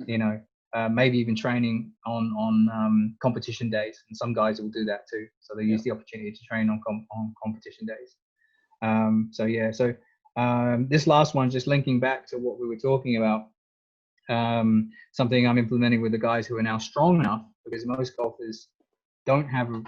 You know, maybe even training on competition days, and some guys will do that too. So they use the opportunity to train on competition days. So yeah, so this last one, just linking back to what we were talking about, something I'm implementing with the guys who are now strong enough, because most golfers don't have a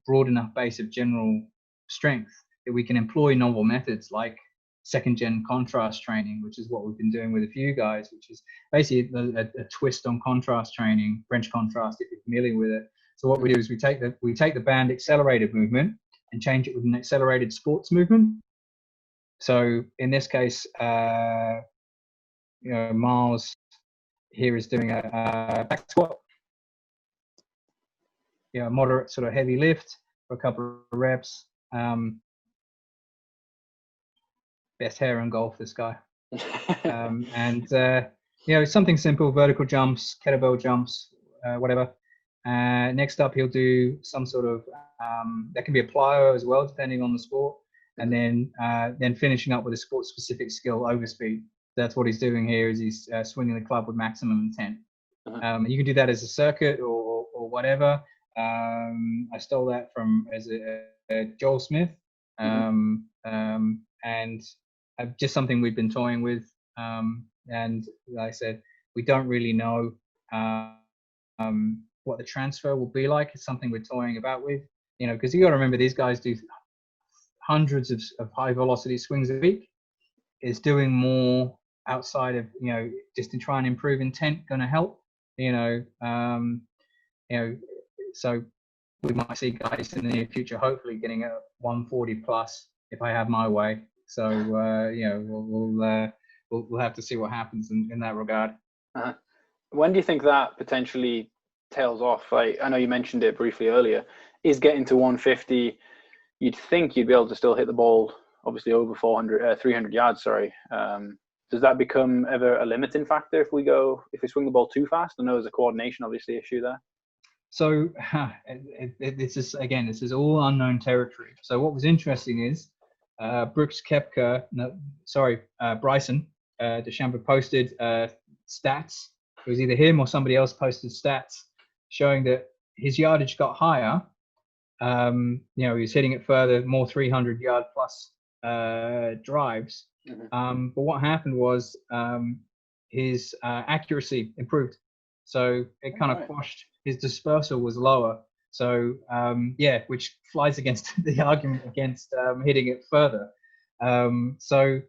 broad enough base of general strength that we can employ novel methods like second gen contrast training, which is what we've been doing with a few guys, which is basically a twist on contrast training, French contrast, if you're familiar with it. So what we do is we take the band accelerated movement and change it with an accelerated sports movement. So in this case, you know, Miles here is doing a back squat, you know, moderate sort of heavy lift for a couple of reps. Best hair in golf, this guy. And you know, something simple, vertical jumps, kettlebell jumps, whatever. Next up, he'll do some sort of that can be a plyo as well, depending on the sport. And then finishing up with a sport specific skill, overspeed. That's what he's doing here, is he's swinging the club with maximum intent. You can do that as a circuit or whatever. I stole that from Joel Smith, and just something we've been toying with. And like I said, we don't really know what the transfer will be like. It's something we're toying about with, you know, because you got to remember, these guys do hundreds of high velocity swings a week. Is doing more outside of, you know, just to try and improve intent going to help, you know, so we might see guys in the near future hopefully getting a 140 plus if I have my way. So you know, we'll have to see what happens in that regard. When do you think that potentially tails off? Like, I know you mentioned it briefly earlier, is getting to 150, you'd think you'd be able to still hit the ball obviously over 300 yards, sorry. Does that become ever a limiting factor if we swing the ball too fast? I know there's a coordination obviously issue there. So this is all unknown territory. So what was interesting is Bryson DeChambeau posted stats. It was either him or somebody else posted stats showing that his yardage got higher. You know, he was hitting it further, more 300 yard plus drives. But what happened was his accuracy improved. So it kind of quashed. His dispersal was lower. So yeah, which flies against the argument against hitting it further. So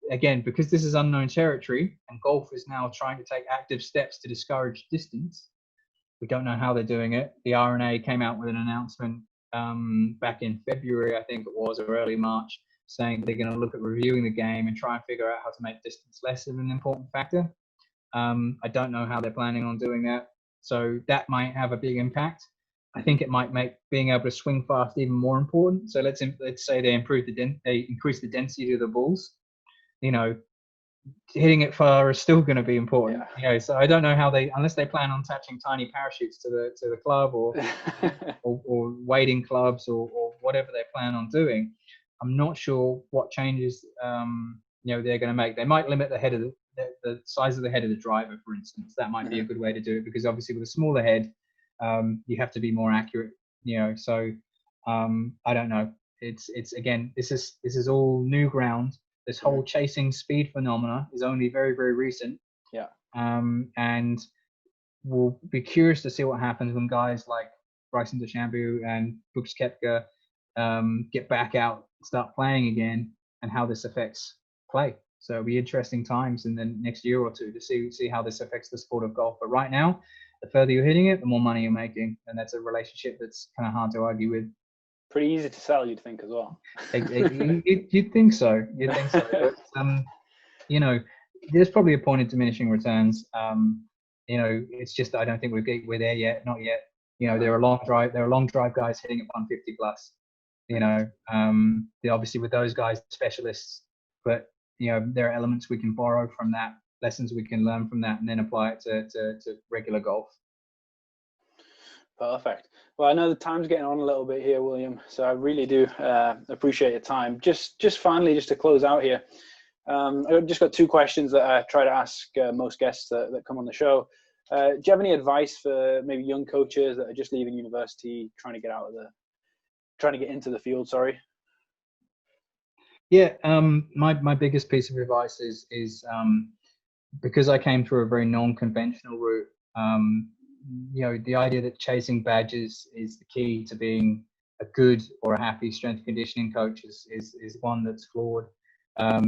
again, because this is unknown territory and golf is now trying to take active steps to discourage distance, we don't know how they're doing it. The RNA came out with an announcement back in February, I think it was, or early March, saying they're going to look at reviewing the game and try and figure out how to make distance less of an important factor. I don't know how they're planning on doing that. So that might have a big impact. I think it might make being able to swing fast even more important. So let's say they increase the density of the balls. You know, hitting it far is still going to be important. Yeah. You know, so I don't know how unless they plan on attaching tiny parachutes to the club or or weighting clubs or whatever they plan on doing. I'm not sure what changes you know, they're going to make. They might limit the head of the size of the head of the driver, for instance. That might be a good way to do it, because obviously with a smaller head, you have to be more accurate. You know, so I don't know. It's again, this is all new ground. This whole chasing speed phenomena is only very, very recent. Yeah. And we'll be curious to see what happens when guys like Bryson DeChambeau and Brooks Koepka get back out, start playing again, and how this affects play. So it'll be interesting times in the next year or two to see how this affects the sport of golf. But right now, the further you're hitting it, the more money you're making, and that's a relationship that's kind of hard to argue with. Pretty easy to sell, you'd think, as well. You'd think so. You'd think so. But, you know, there's probably a point of diminishing returns. You know, it's just I don't think we're there yet. Not yet. You know, there are long drive guys hitting at 150 plus. You know, obviously with those guys, specialists. But you know, there are elements we can borrow from that, lessons we can learn from that, and then apply it to regular golf. Perfect. Well, I know the time's getting on a little bit here, William, so I really do appreciate your time. Just finally, just to close out here, I've just got 2 questions that I try to ask most guests that come on the show. Do you have any advice for maybe young coaches that are just leaving university, trying to get into the field? Sorry. Yeah, my biggest piece of advice is because I came through a very non-conventional route. You know, the idea that chasing badges is the key to being a good or a happy strength and conditioning coach is one that's flawed.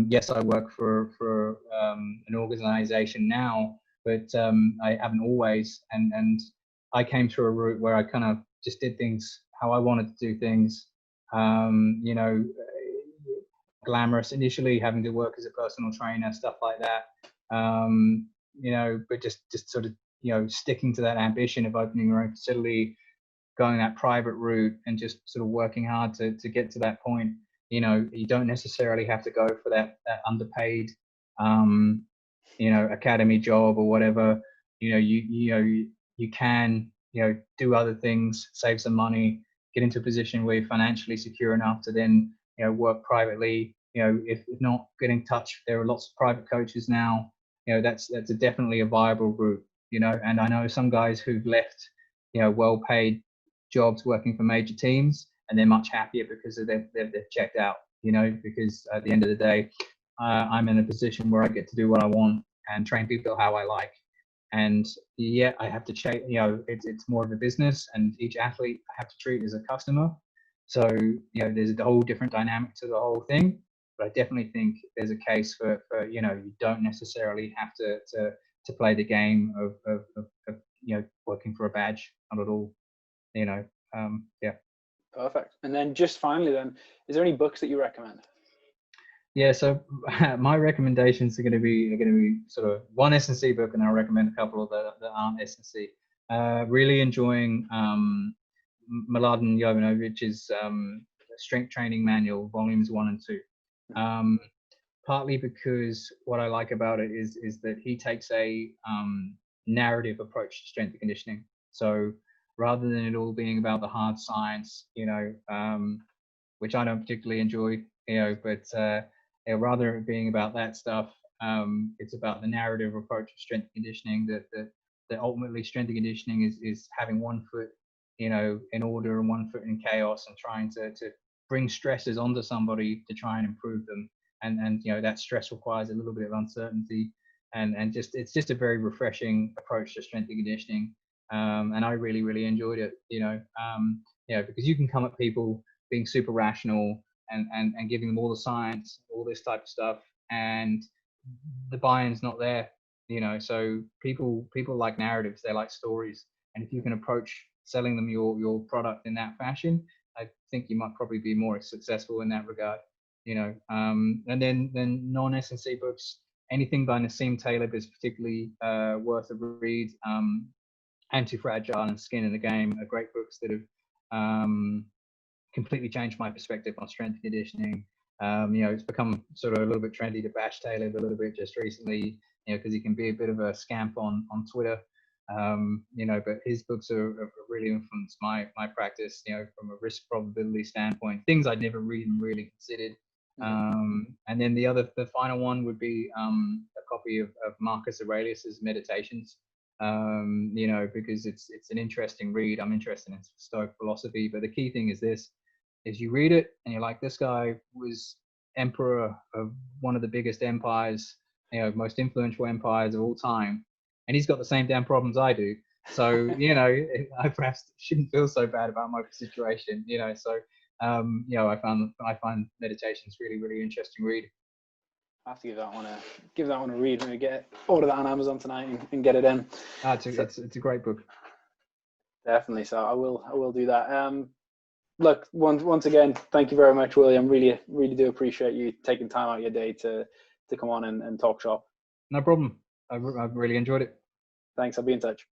Yes, I work for an organization now, but I haven't always. And I came through a route where I kind of just did things how I wanted to do things. You know, glamorous initially, having to work as a personal trainer, stuff like that. You know, but just sort of, you know, sticking to that ambition of opening your own facility, going that private route, and just sort of working hard to get to that point. You know, you don't necessarily have to go for that underpaid, you know, academy job or whatever. You know, you can, you know, do other things, save some money, get into a position where you're financially secure enough to then, you know, work privately. You know, if not, get in touch. There are lots of private coaches now. You know, that's definitely a viable route. You know, and I know some guys who've left, you know, well-paid jobs working for major teams, and they're much happier because they've checked out. You know, because at the end of the day, I'm in a position where I get to do what I want and train people how I like. And yeah, I have to change. You know, it's more of a business, and each athlete I have to treat as a customer. So you know, there's a whole different dynamic to the whole thing. But I definitely think there's a case for you know, you don't necessarily have to play the game of you know, working for a badge. Not at all. You know, yeah. Perfect. And then just finally, then, is there any books that you recommend? Yeah, so my recommendations are going to be sort of one S&C book, and I'll recommend a couple of that aren't S&C. Really enjoying Mladen Jovanović's Strength Training Manual, volumes 1 and 2. Partly because what I like about it is that he takes a narrative approach to strength and conditioning. So rather than it all being about the hard science, you know, which I don't particularly enjoy, you know, but you know, rather it being about that stuff, it's about the narrative approach of strength and conditioning. That ultimately strength and conditioning is having one foot, you know, in order and one foot in chaos, and trying to bring stresses onto somebody to try and improve them. And you know, that stress requires a little bit of uncertainty, and just it's just a very refreshing approach to strength and conditioning. And I really enjoyed it, you know, because you can come at people being super rational and giving them all the science, all this type of stuff, and the buy-in's not there, you know. So people like narratives, they like stories, and if you can approach selling them your product in that fashion, I think you might probably be more successful in that regard, you know. And then non-S&C books, anything by Nassim Taleb is particularly worth a read. Anti-Fragile and Skin in the Game are great books that have completely changed my perspective on strength and conditioning. You know, it's become sort of a little bit trendy to bash Taleb a little bit just recently, you know, because he can be a bit of a scamp on Twitter. You know, but his books have really influenced my practice, you know, from a risk probability standpoint, things I'd never really considered. And then the final one would be a copy of Marcus Aurelius's Meditations. You know, because it's an interesting read. I'm interested in Stoic philosophy, but the key thing is this: is you read it and you're like, this guy was emperor of one of the biggest empires, you know, most influential empires of all time, and he's got the same damn problems I do. So you know, I perhaps shouldn't feel so bad about my situation, you know. So you know, I find Meditations really interesting read. I have to give that one a read when we order that on Amazon tonight and get it in. It's a great book. Definitely. So I will do that. look, once again, thank you very much, William. Really, really do appreciate you taking time out of your day to come on and talk shop. No problem. I've really enjoyed it. Thanks. I'll be in touch.